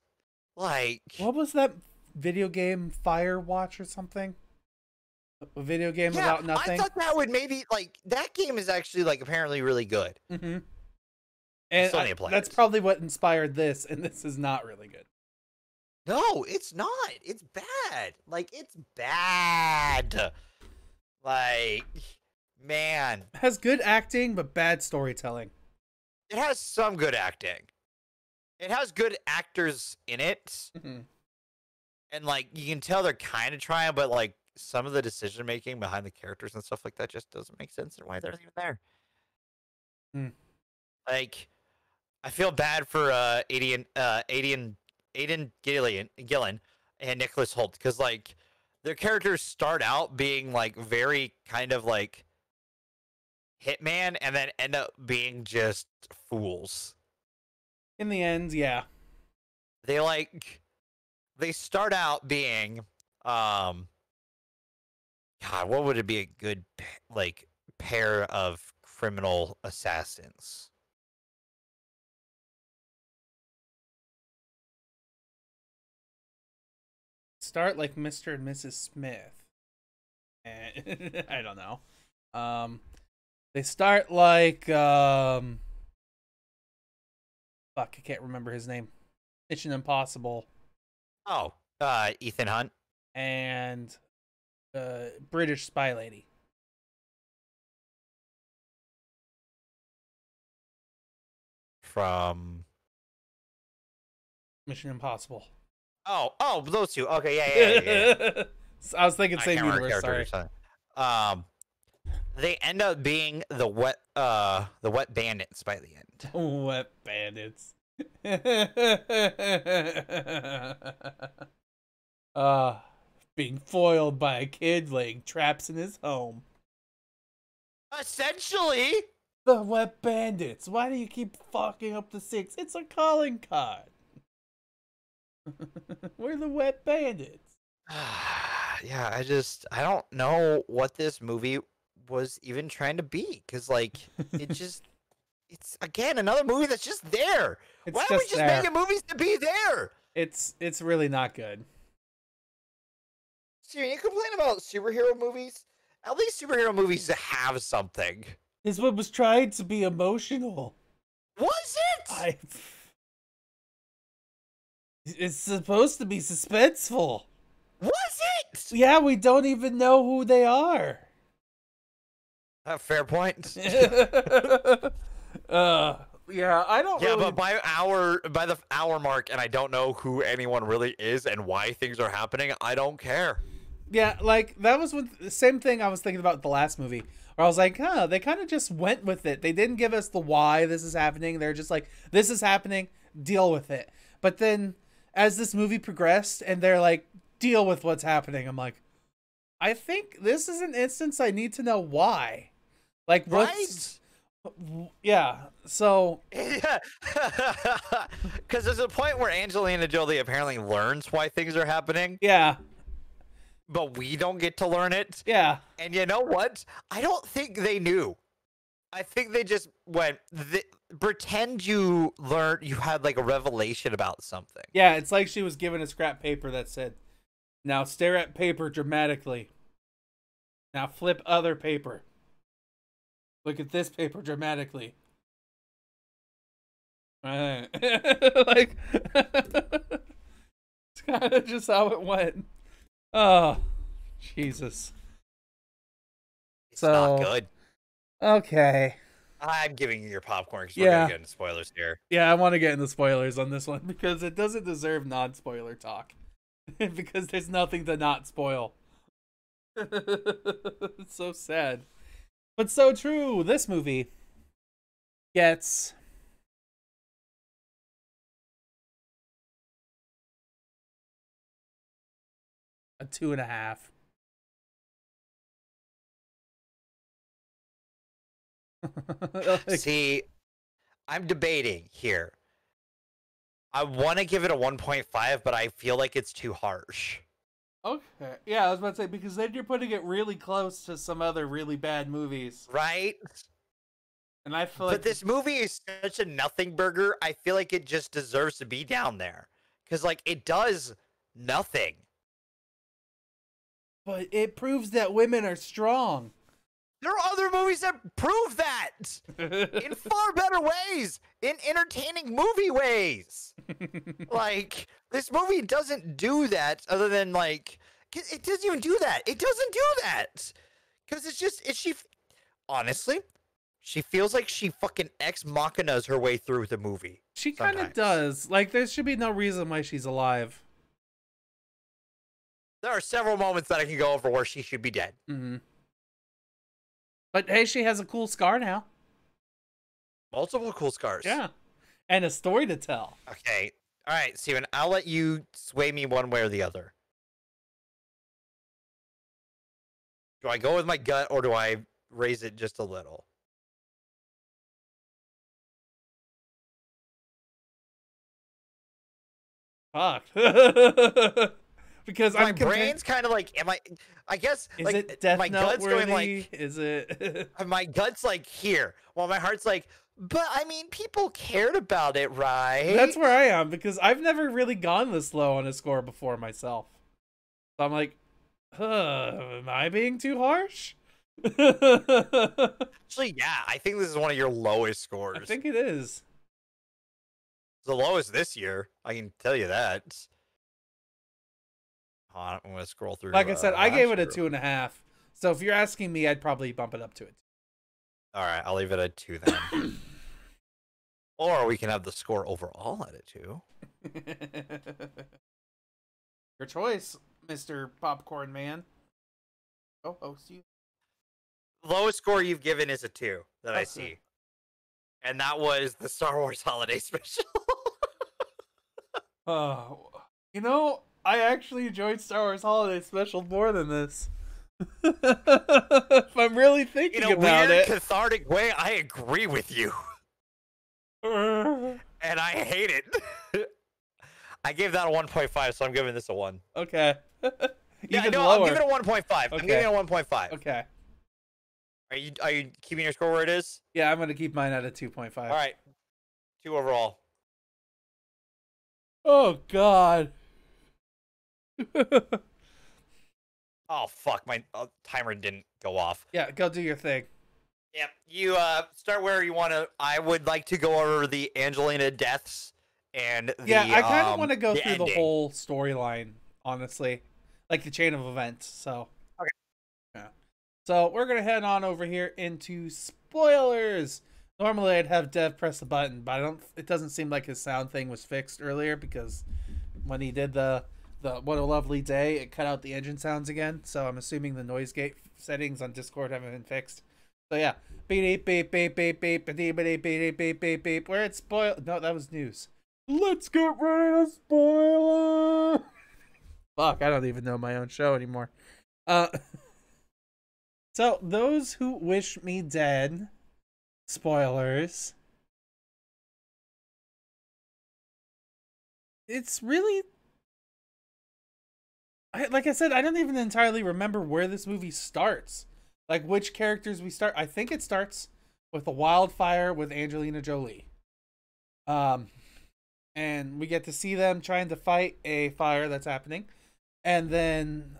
Like... What was that video game, Firewatch or something? A video game about nothing? I thought that would maybe, like, that game is actually, like, apparently really good. Mm-hmm. And that's probably what inspired this, and this is not really good. No, it's not. It's bad. Like, it's bad. Like, man. It has good acting, but bad storytelling. It has some good acting. It has good actors in it. Mm-hmm. And, like, you can tell they're kind of trying, but, like, some of the decision-making behind the characters and stuff like that just doesn't make sense and why they're even there. Like, I feel bad for Aidan Gillen and Nicholas Hoult, because, like, their characters start out being, like, very kind of, like, hitman, and then end up being just fools. In the end, yeah. They start out being, God, what would it be a good, like, pair of criminal assassins? Start like Mr. and Mrs. Smith. And I don't know. They start like fuck, I can't remember his name. Mission Impossible. Oh, Ethan Hunt. And British Spy Lady. From Mission Impossible. Oh, those two. Okay, yeah. I was thinking same universe. Sorry. They end up being the wet bandits by the end. Wet bandits. Being foiled by a kid laying traps in his home. Essentially. The wet bandits. Why do you keep fucking up the 6? It's a calling card. We're the wet bandits. Yeah, I don't know what this movie was even trying to be, because, like, it's again another movie that's just there. Why are we just making movies to be there? It's really not good. See, when you complain about superhero movies, at least superhero movies have something. This one was trying to be emotional. Was it? It's supposed to be suspenseful. Was it? Yeah, we don't even know who they are. Fair point. Yeah, I don't. Yeah, really... but by the hour mark, and I don't know who anyone really is and why things are happening. I don't care. Yeah, like that was the same thing I was thinking about the last movie. Where I was like, huh, they kind of just went with it. They didn't give us the why this is happening. They're just like, this is happening, deal with it. But then as this movie progressed and they're like, deal with what's happening, I'm like, I think this is an instance I need to know why. Like, what's... Right? Yeah, so... Yeah. Because there's a point where Angelina Jolie apparently learns why things are happening. Yeah. But we don't get to learn it. Yeah. And you know what? I don't think they knew. I think they just went, pretend you learned, you had like a revelation about something. Yeah, it's like she was given a scrap paper that said, now stare at paper dramatically. Now flip other paper. Look at this paper dramatically. Right. Like, it's kind of just how it went. Oh, Jesus. It's not good. Okay. I'm giving you your popcorn because we're going to get into spoilers here. Yeah, I want to get into spoilers on this one because it doesn't deserve non-spoiler talk. Because there's nothing to not spoil. It's so sad. But so true. This movie gets... a 2.5. See, I'm debating here. I want to give it a 1.5, but I feel like it's too harsh. Okay. Yeah, I was about to say, because then you're putting it really close to some other really bad movies. Right? And I feel like... But this movie is such a nothing burger, I feel like it just deserves to be down there. Because, like, it does nothing. But it proves that women are strong. There are other movies that prove that in far better ways, in entertaining movie ways. Like, this movie doesn't do that other than, like, it doesn't even do that. It doesn't do that. Because it's just, honestly, she feels like she fucking ex machinas her way through the movie. She kind of does. Like, there should be no reason why she's alive. There are several moments that I can go over where she should be dead. Mm-hmm. But hey, she has a cool scar now. Multiple cool scars. Yeah. And a story to tell. Okay. All right, Steven, I'll let you sway me one way or the other. Do I go with my gut or do I raise it just a little? Fuck. Because my brain's kind of like, I guess, is like, it Death my gut's Note-worthy? going like, is it? My gut's like here, while my heart's like, but I mean, people cared about it, right? That's where I am, because I've never really gone this low on a score before myself. So I'm like, am I being too harsh? Actually, yeah, I think this is one of your lowest scores. I think it is. It's the lowest this year, I can tell you that. I'm going to scroll through. Like I said, I gave it a 2.5. So if you're asking me, I'd probably bump it up to it. All right, I'll leave it at 2 then. Or we can have the score overall at a 2. Your choice, Mr. Popcorn Man. Oh, host you. Lowest score you've given is a 2 that I see. And that was the Star Wars Holiday Special. You know, I actually enjoyed Star Wars Holiday Special more than this. If I'm really thinking about it. In a weird, cathartic way, I agree with you. And I hate it. I gave that a 1.5, so I'm giving this a 1. Okay. Yeah, no, I'm giving it a 1.5. Okay. I'm giving it a 1.5. Okay. Are you keeping your score where it is? Yeah, I'm going to keep mine at a 2.5. All right. 2 overall. Oh, God. Oh, fuck. My timer didn't go off. Yeah, go do your thing. Yep. You start where you want to. I would like to go over the Angelina deaths and the Yeah, I kind of want to go through ending. the whole storyline, honestly. Like the chain of events, so. Okay. Yeah. So we're going to head on over here into spoilers. Normally, I'd have Dev press the button, but I don't. It doesn't seem like his sound thing was fixed earlier because when he did the "What a Lovely Day," it cut out the engine sounds again. So I'm assuming the noise gate settings on Discord haven't been fixed. So yeah, beep beep beep beep beep beep beep beep beep beep beep beep. Where it's spoiled? No, that was news. Let's get ready to spoil it. Fuck, I don't even know my own show anymore. So those who wish me dead. Spoilers. It's really, like I said, I don't even entirely remember where this movie starts. Like which characters we start. I think it starts with a wildfire with Angelina Jolie. And we get to see them trying to fight a fire that's happening, and then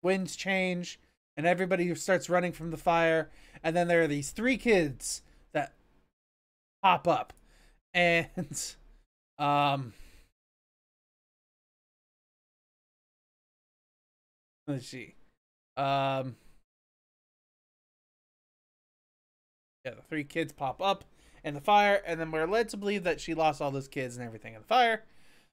winds change, and everybody starts running from the fire. And then there are these 3 kids that pop up, and let's see, yeah, the 3 kids pop up in the fire, and then we're led to believe that she lost all those kids and everything in the fire.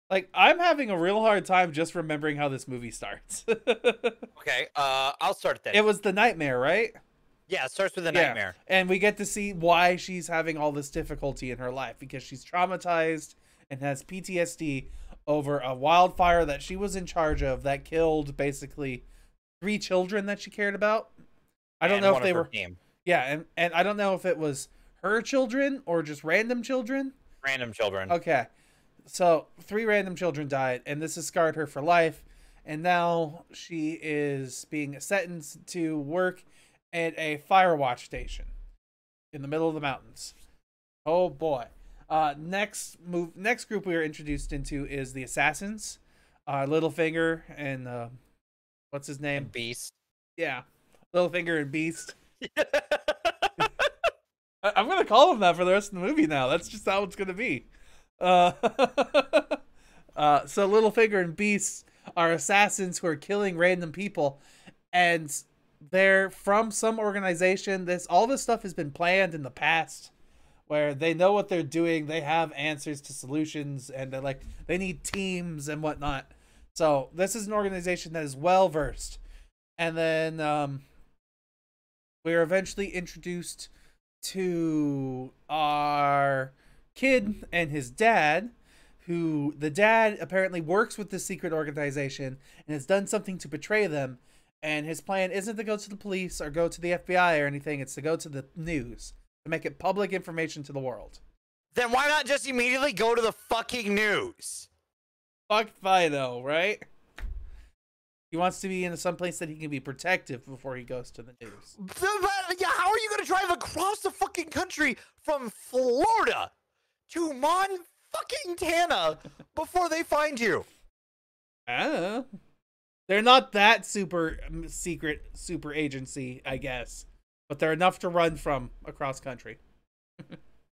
Like, I'm having a real hard time just remembering how this movie starts. Okay, I'll start then. It was the nightmare, right? Yeah, it starts with a nightmare. And we get to see why she's having all this difficulty in her life, because she's traumatized and has PTSD over a wildfire that she was in charge of that killed basically 3 children that she cared about. I don't know if they were team. Yeah, and I don't know if it was her children or just random children. Random children. Okay. So 3 random children died, and this has scarred her for life. And now she is being sentenced to work at a fire watch station in the middle of the mountains. Oh boy. Next group we are introduced into is the Assassins. Littlefinger and what's his name? And Beast. Yeah. Littlefinger and Beast. I'm gonna call him that for the rest of the movie now. That's just how it's gonna be. So Littlefinger and Beast are assassins who are killing random people, and they're from some organization. All this stuff has been planned in the past, where they know what they're doing. They have answers to solutions, and they need teams and whatnot. So this is an organization that is well versed. And then we are eventually introduced to our kid and his dad, who the dad apparently works with this secret organization and has done something to betray them. And his plan isn't to go to the police or go to the FBI or anything. It's to go to the news, to make it public information to the world. Then why not just immediately go to the fucking news? Fuck Fido, right? He wants to be in some place that he can be protective before he goes to the news. Yeah, how are you going to drive across the fucking country from Florida to Montana before they find you? I don't know. They're not that super secret super agency, I guess, but they're enough to run from across country.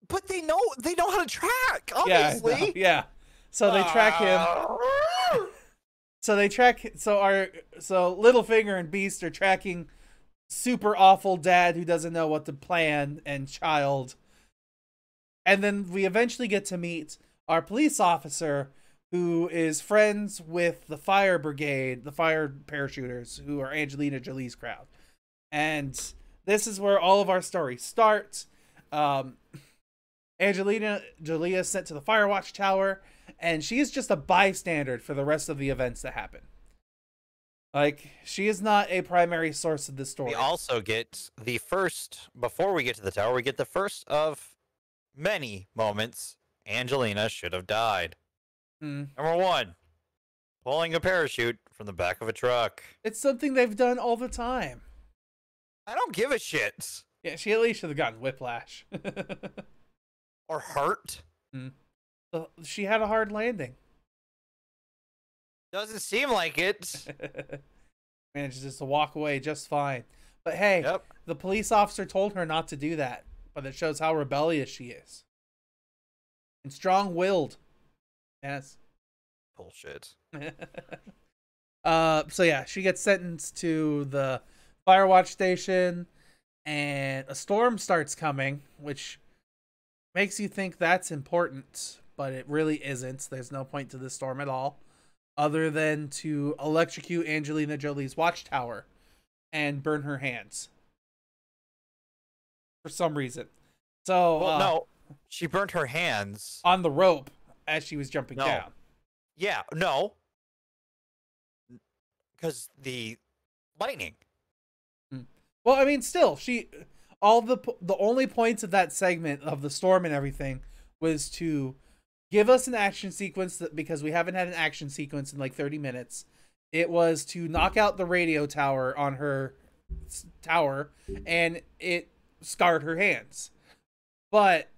But they know how to track, obviously. Yeah. So they track him. So Littlefinger and Beast are tracking super awful dad who doesn't know what to plan and child. And then we eventually get to meet our police officer, who is friends with the fire brigade, the fire parachuters, who are Angelina Jolie's crowd. And this is where all of our stories start. Angelina Jolie is sent to the fire watch tower, and she is just a bystander for the rest of the events that happen. Like, she is not a primary source of the story. We also get the first, before we get to the tower, we get the first of many moments Angelina should have died. Number 1, pulling a parachute from the back of a truck. It's something they've done all the time. I don't give a shit. Yeah, she at least should have gotten whiplash. Or hurt. She had a hard landing. Doesn't seem like it. Manages to walk away just fine. But hey, The police officer told her not to do that. But it shows how rebellious she is. And strong-willed. Yes. Bullshit. So yeah, she gets sentenced to the fire watch station, and a storm starts coming, which makes you think that's important, but it really isn't. There's no point to this storm at all, other than to electrocute Angelina Jolie's watchtower and burn her hands for some reason. So, well, no, she burnt her hands on the rope as she was jumping No. down. Yeah, no, because the lightning. Well, I mean, still, all the only points of that segment of the storm and everything was to give us an action sequence because we haven't had an action sequence in like 30 minutes. It was to knock out the radio tower on her tower, and it scarred her hands. But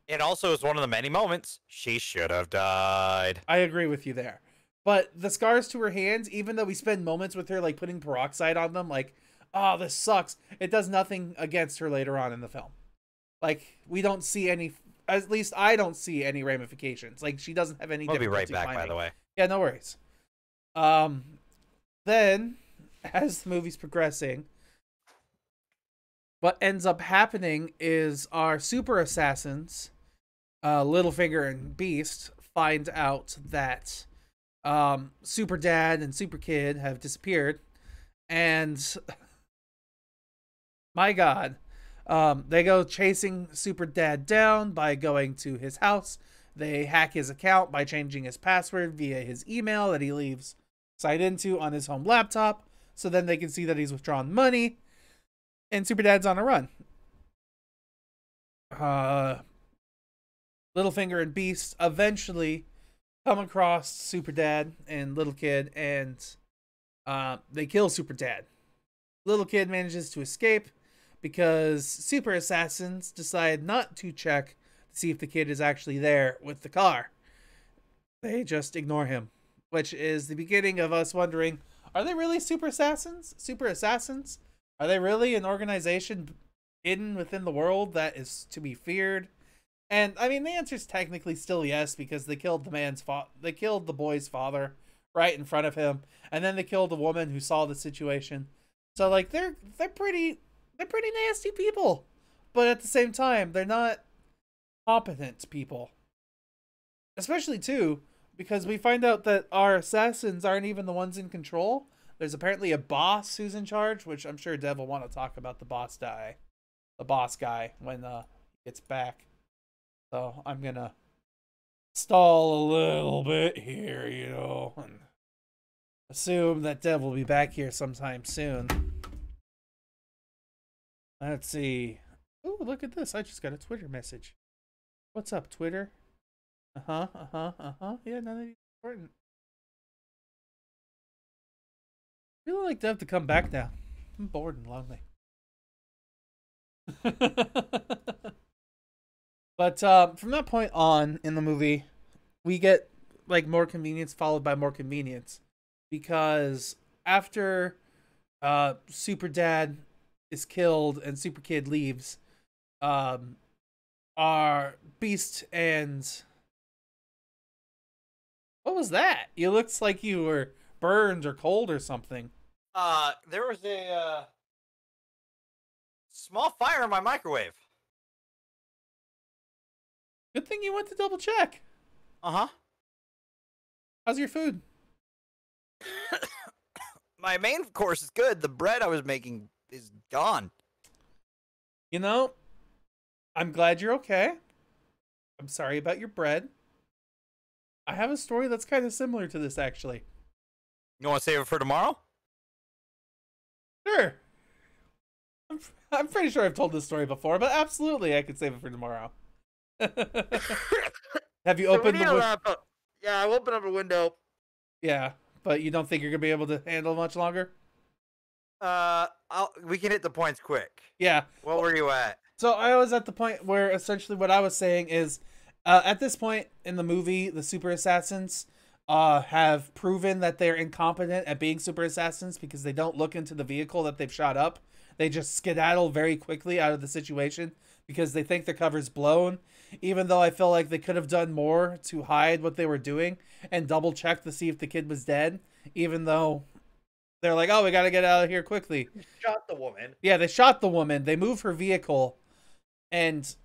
it also is one of the many moments she should have died. I agree with you there. But the scars to her hands, even though we spend moments with her like putting peroxide on them, like, oh, this sucks, it does nothing against her later on in the film. Like, we don't see any, at least I don't see any ramifications. Like, she doesn't have any. We'll be right back, climbing. by the way. Yeah, no worries. Then, as the movie's progressing, what ends up happening is our super assassins, Littlefinger and Beast, find out that Super Dad and Super Kid have disappeared, and my God, they go chasing Super Dad down by going to his house. They hack his account by changing his password via his email that he leaves signed into on his home laptop, so then they can see that he's withdrawn money, and Super Dad's on a run. Littlefinger and Beast eventually come across Super Dad and Little Kid, and they kill Super Dad. Little Kid manages to escape because super assassins decide not to check to see if the kid is actually there with the car. They just ignore him, which is the beginning of us wondering, are they really super assassins? Super assassins? Are they really an organization hidden within the world that is to be feared? And I mean, the answer is technically still yes, because they killed they killed the boy's father right in front of him, and then they killed the woman who saw the situation. So like they're pretty nasty people, but at the same time they're not competent people. Especially too because we find out that our assassins aren't even the ones in control. There's apparently a boss who's in charge, which I'm sure Dev will want to talk about the boss guy when he gets back. So I'm gonna stall a little bit here, and assume that Dev will be back here sometime soon. Let's see. Ooh, look at this. I just got a Twitter message. What's up, Twitter? Yeah, none of these are important. I really like Dev to come back now. I'm bored and lonely. But from that point on in the movie, we get like more convenience followed by more convenience, because after Super Dad is killed and Super Kid leaves, our Beast and what was that? You looked like you were burned or cold or something. There was a small fire in my microwave. Good thing you went to double check. Uh-huh. How's your food? My main course is good. The bread I was making is gone. You know, I'm glad you're okay. I'm sorry about your bread. I have a story that's kind of similar to this, actually. You want to save it for tomorrow? Sure. I'm pretty sure I've told this story before, but absolutely I could save it for tomorrow. Have you opened the window? Yeah, I opened up a window. Yeah, but you don't think you're gonna be able to handle much longer? We can hit the points quick. Yeah. What were you at? So I was at the point where essentially what I was saying is, at this point in the movie, the super assassins have proven that they're incompetent at being super assassins because they don't look into the vehicle that they've shot up. They just skedaddle very quickly out of the situation because they think their cover's blown, even though I feel like they could have done more to hide what they were doing and double check to see if the kid was dead, even though they're like, oh, we got to get out of here quickly. Shot the woman. Yeah, they shot the woman. They move her vehicle, and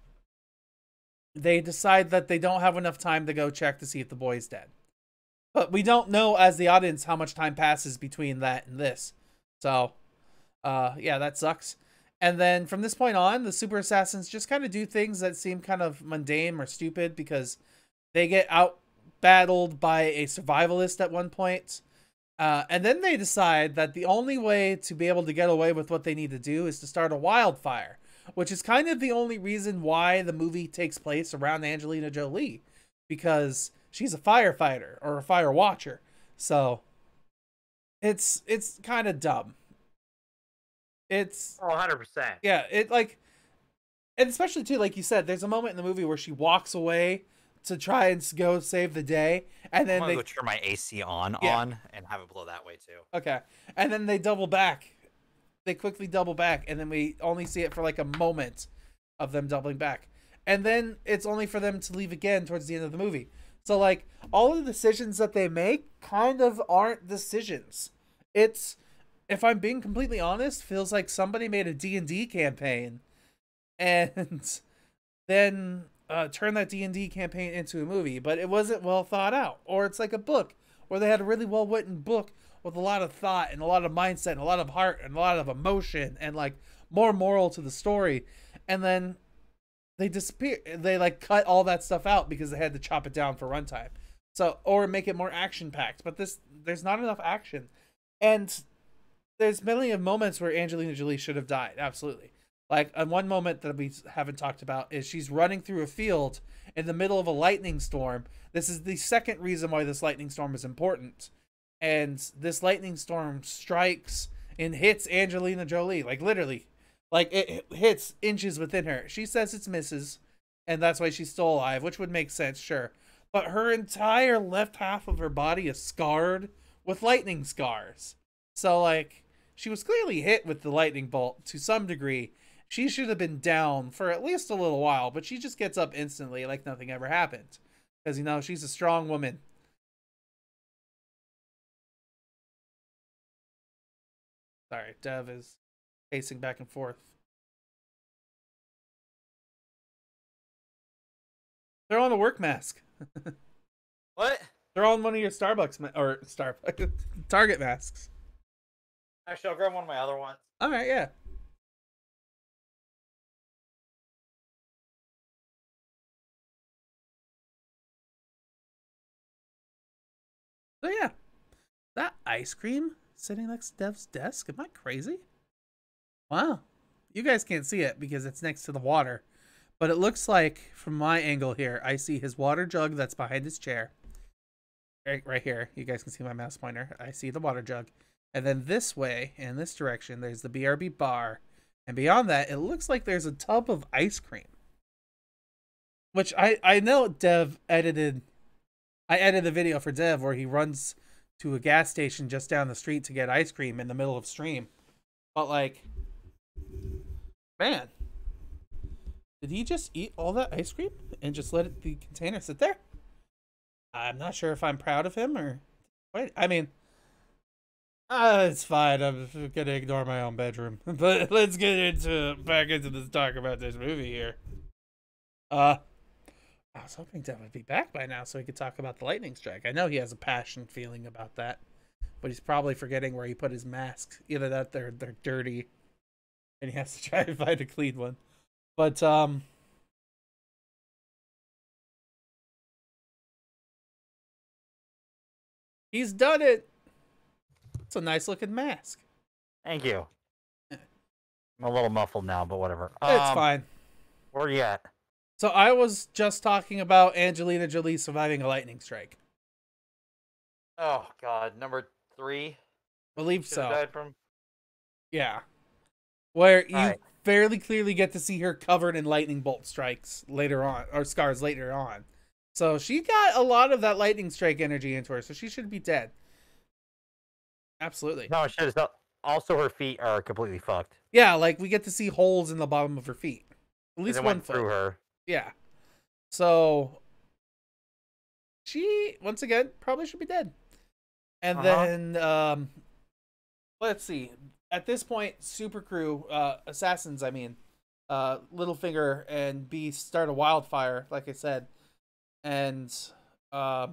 they decide that they don't have enough time to go check to see if the boy's dead. But we don't know as the audience how much time passes between that and this. So, yeah, that sucks. And then from this point on, the super assassins just kind of do things that seem kind of mundane or stupid because they get out battled by a survivalist at one point. And then they decide that the only way to be able to get away with what they need to do is to start a wildfire, which is kind of the only reason why the movie takes place around Angelina Jolie, because she's a firefighter or a fire watcher. So it's kind of dumb. It's 100%. Yeah, it like, and especially too, like you said, there's a moment in the movie where she walks away to try and go save the day, and then they go turn my AC on and have it blow that way too. Okay, and then they double back. They quickly double back, and then we only see it for like a moment of them doubling back, and then it's only for them to leave again towards the end of the movie. So like all of the decisions that they make kind of aren't decisions. It's, if I'm being completely honest, feels like somebody made a D&D campaign and then turn that D&D campaign into a movie, but it wasn't well thought out. Or it's like a book, or they had a really well-written book with a lot of thought and a lot of mindset and a lot of heart and a lot of emotion and like more moral to the story, and then they disappear. They like cut all that stuff out because they had to chop it down for runtime. So, or make it more action-packed. But there's not enough action, and there's many of moments where Angelina Jolie should have died. Absolutely. Like, one moment that we haven't talked about is she's running through a field in the middle of a lightning storm. This is the second reason why this lightning storm is important. And this lightning storm strikes and hits Angelina Jolie. Like, literally. Like, it hits inches within her. She says it's misses, and that's why she's still alive, which would make sense, sure. But her entire left half of her body is scarred with lightning scars. So, like, she was clearly hit with the lightning bolt to some degree. She should have been down for at least a little while, but she just gets up instantly like nothing ever happened. Because, you know, she's a strong woman. Sorry, Dev is pacing back and forth. They're on a work mask. What? They're on one of your Starbucks Target masks. Actually, I'll grab one of my other ones. All right, yeah. So yeah, that ice cream sitting next to Dev's desk. Am I crazy? Wow. You guys can't see it because it's next to the water. But it looks like, from my angle here, I see his water jug that's behind his chair. Right here. You guys can see my mouse pointer. I see the water jug. And then this way, in this direction, there's the BRB bar. And beyond that, it looks like there's a tub of ice cream. Which I know Dev edited. I edited a video for Dev where he runs to a gas station just down the street to get ice cream in the middle of stream. But like, man, did he just eat all that ice cream and just let the container sit there? I'm not sure if I'm proud of him or wait. I mean, it's fine. I'm gonna ignore my own bedroom. But let's get back into this talk about this movie here. I was hoping Dev would be back by now so he could talk about the lightning strike. I know he has a passion feeling about that, but he's probably forgetting where he put his masks. Either that they're dirty and he has to try and find a clean one. But he's done it. It's a nice looking mask. Thank you. I'm a little muffled now, but whatever. It's fine. Where are you at? So I was just talking about Angelina Jolie surviving a lightning strike. Oh God, number 3. Believe so. Died from. Yeah, where you fairly clearly get to see her covered in lightning bolt strikes later on, or scars later on. So she got a lot of that lightning strike energy into her, so she should be dead. Absolutely. No, shit. Also, her feet are completely fucked. Yeah, like we get to see holes in the bottom of her feet. At least one foot. Through her. Yeah. So she, once again, probably should be dead. And then, let's see. At this point, super crew, assassins, I mean, Littlefinger and Beast start a wildfire, like I said, and the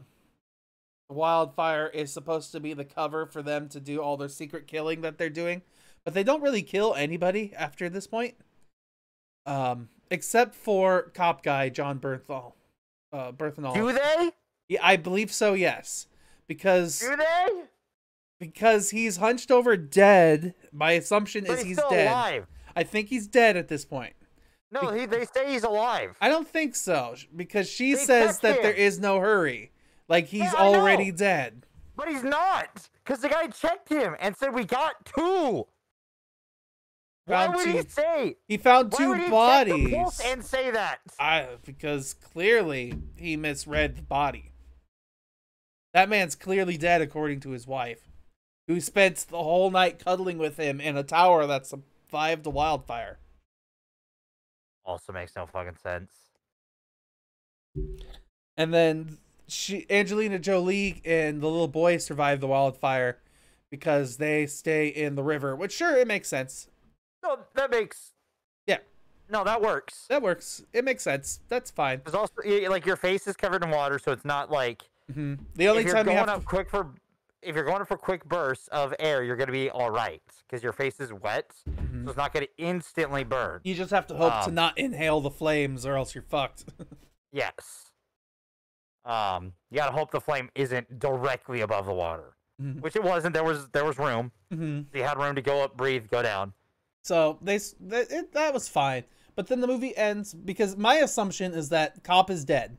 wildfire is supposed to be the cover for them to do all their secret killing that they're doing, but they don't really kill anybody after this point, except for cop guy John Bernthal. Bernthal. Do they? Yeah, I believe so. Yes, because do they? Because he's hunched over dead. My assumption is he's still dead. Alive. I think he's dead at this point. No, they say he's alive. I don't think so, because she says that there is no hurry. Like, he's already dead. But he's not, because the guy checked him and said we got two. Why would he say? He found two bodies. Check the pulse and say that? Because clearly he misread the body. That man's clearly dead, according to his wife, who spent the whole night cuddling with him in a tower that survived the wildfire. Also makes no fucking sense. And then Angelina Jolie and the little boy survive the wildfire because they stay in the river, which, sure, it makes sense. No, that makes... Yeah. No, that works. That works. It makes sense. That's fine. Because also, like, your face is covered in water, so it's not like... Mm-hmm. The only time if you're going up for quick bursts of air, you're going to be all right because your face is wet, so it's not going to instantly burn. You just have to hope to not inhale the flames, or else you're fucked. Yes. You gotta hope the flame isn't directly above the water, which it wasn't. There was room. You had room to go up, breathe, go down. So that was fine. But then the movie ends because my assumption is that cop is dead.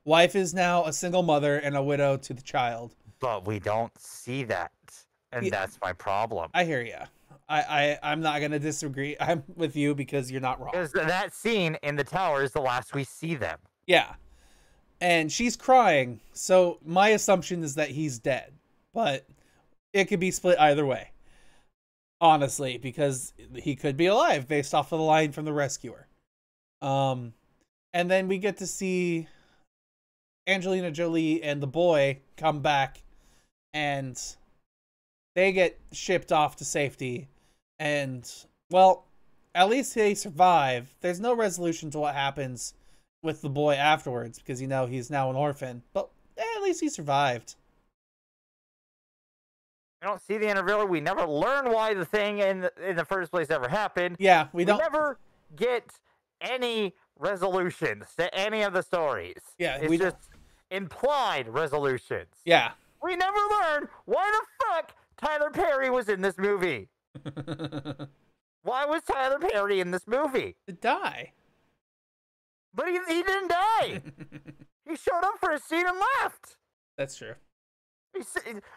Wife is now a single mother and a widow to the child. But we don't see that, and that's my problem. I hear you. I'm not gonna disagree. I'm with you because you're not wrong. Because that scene in the tower is the last we see them. Yeah, and she's crying. So my assumption is that he's dead, but it could be split either way. Honestly, because he could be alive based off of the line from the rescuer. And then we get to see Angelina Jolie and the boy come back, and they get shipped off to safety. And, well, at least they survive. There's no resolution to what happens with the boy afterwards, because, you know, he's now an orphan. But at least he survived. We don't see the interviewer. We never learn why the thing in the first place ever happened. Yeah, we never get any resolutions to any of the stories. Yeah, it's just implied resolutions. Yeah. We never learn why the fuck Tyler Perry was in this movie. Why was Tyler Perry in this movie? To die. But he didn't die. He showed up for a scene and left. That's true.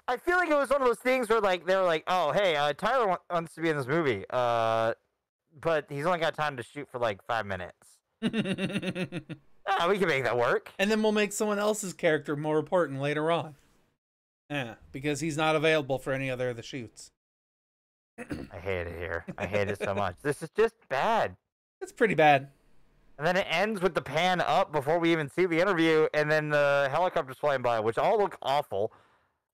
I feel like it was one of those things where, like, they were like, oh, hey, Tyler wants to be in this movie, but he's only got time to shoot for, like, 5 minutes. We can make that work. And then we'll make someone else's character more important later on. Yeah, because he's not available for any other of the shoots. I hate it here. I hate it so much. This is just bad. It's pretty bad. And then it ends with the pan up before we even see the interview, and then the helicopter's flying by, which all look awful.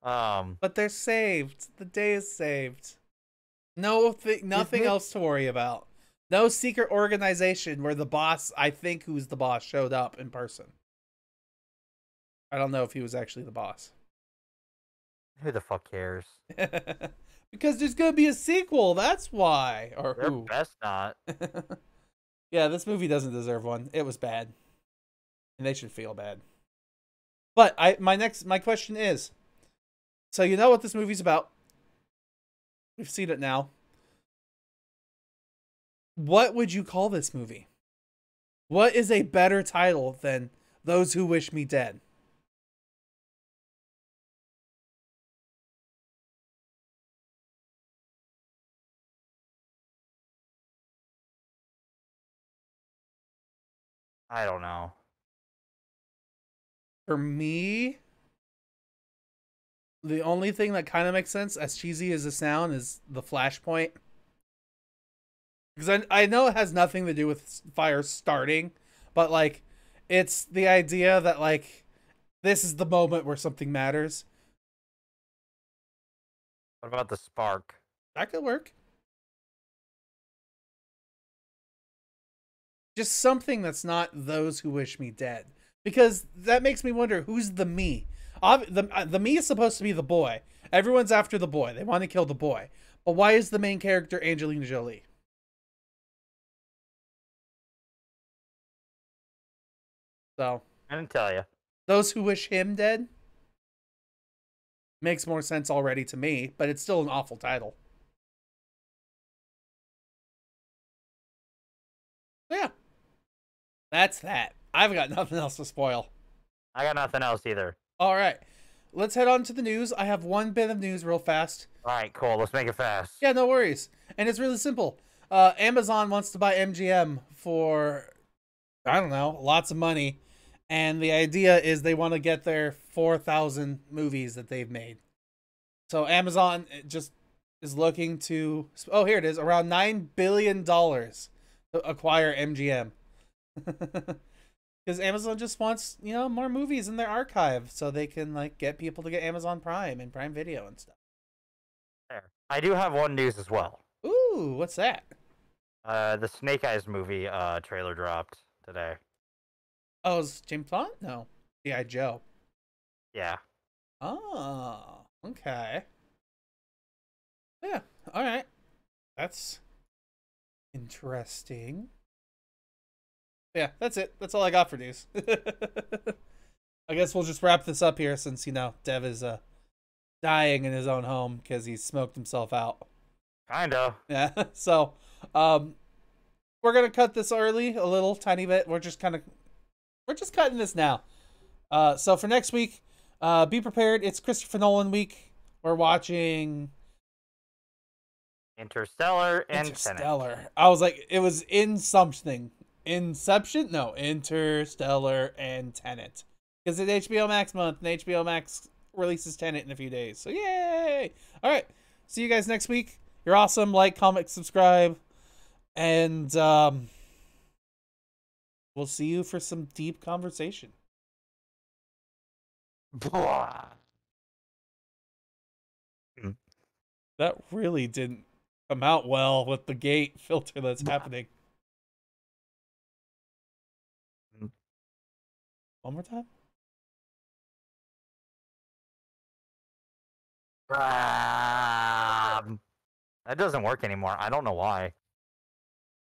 But they're saved. The day is saved. Nothing else to worry about. No secret organization where the boss, I think who's the boss, showed up in person. I don't know if he was actually the boss. Who the fuck cares? Because there's gonna be a sequel, that's why. Or They're who? best not. Yeah, this movie doesn't deserve one. It was bad. And they should feel bad. But my question is, so you know what this movie's about. We've seen it now. What would you call this movie? What is a better title than Those Who Wish Me Dead? I don't know. For me, the only thing that kind of makes sense, as cheesy as the sound, is the flashpoint. Because I know it has nothing to do with fire starting, but, like, it's the idea that, like, this is the moment where something matters. What about the spark? That could work. Just something that's not Those Who Wish Me Dead. Because that makes me wonder, who's the me? The me is supposed to be the boy. Everyone's after the boy. They want to kill the boy. But why is the main character Angelina Jolie? So, I didn't tell you. Those Who Wish Him Dead makes more sense already to me, but it's still an awful title. Yeah. That's that. I've got nothing else to spoil. I got nothing else either. All right. Let's head on to the news. I have one bit of news real fast. All right, cool. Let's make it fast. Yeah, no worries. And it's really simple. Amazon wants to buy MGM for, I don't know, lots of money. And the idea is they want to get their 4,000 movies that they've made. So Amazon just is looking to, oh, here it is, around $9 billion to acquire MGM. Because Amazon just wants, you know, more movies in their archive so they can, like, get people to get Amazon Prime and Prime Video and stuff. There. I do have one news as well. Ooh, what's that? The Snake Eyes movie trailer dropped today. Oh, is James Bond? No. G.I. Joe. Yeah. Oh, okay. Yeah, all right. That's interesting. Yeah, that's it. That's all I got for news. I guess we'll just wrap this up here since, you know, Dev is dying in his own home because he smoked himself out. Kinda. Yeah, so we're going to cut this early a little tiny bit. We're just cutting this now. So for next week, be prepared. It's Christopher Nolan week. We're watching Interstellar and Tenet. I was like, it was in something. Inception? No, Interstellar and Tenet. Because it's HBO Max month, and HBO Max releases Tenet in a few days. So yay! All right, see you guys next week. You're awesome. Like, comment, subscribe, and we'll see you for some deep conversation. That really didn't come out well with the gate filter that's happening. One more time? That doesn't work anymore. I don't know why.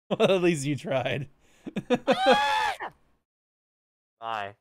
Well, at least you tried. Bye.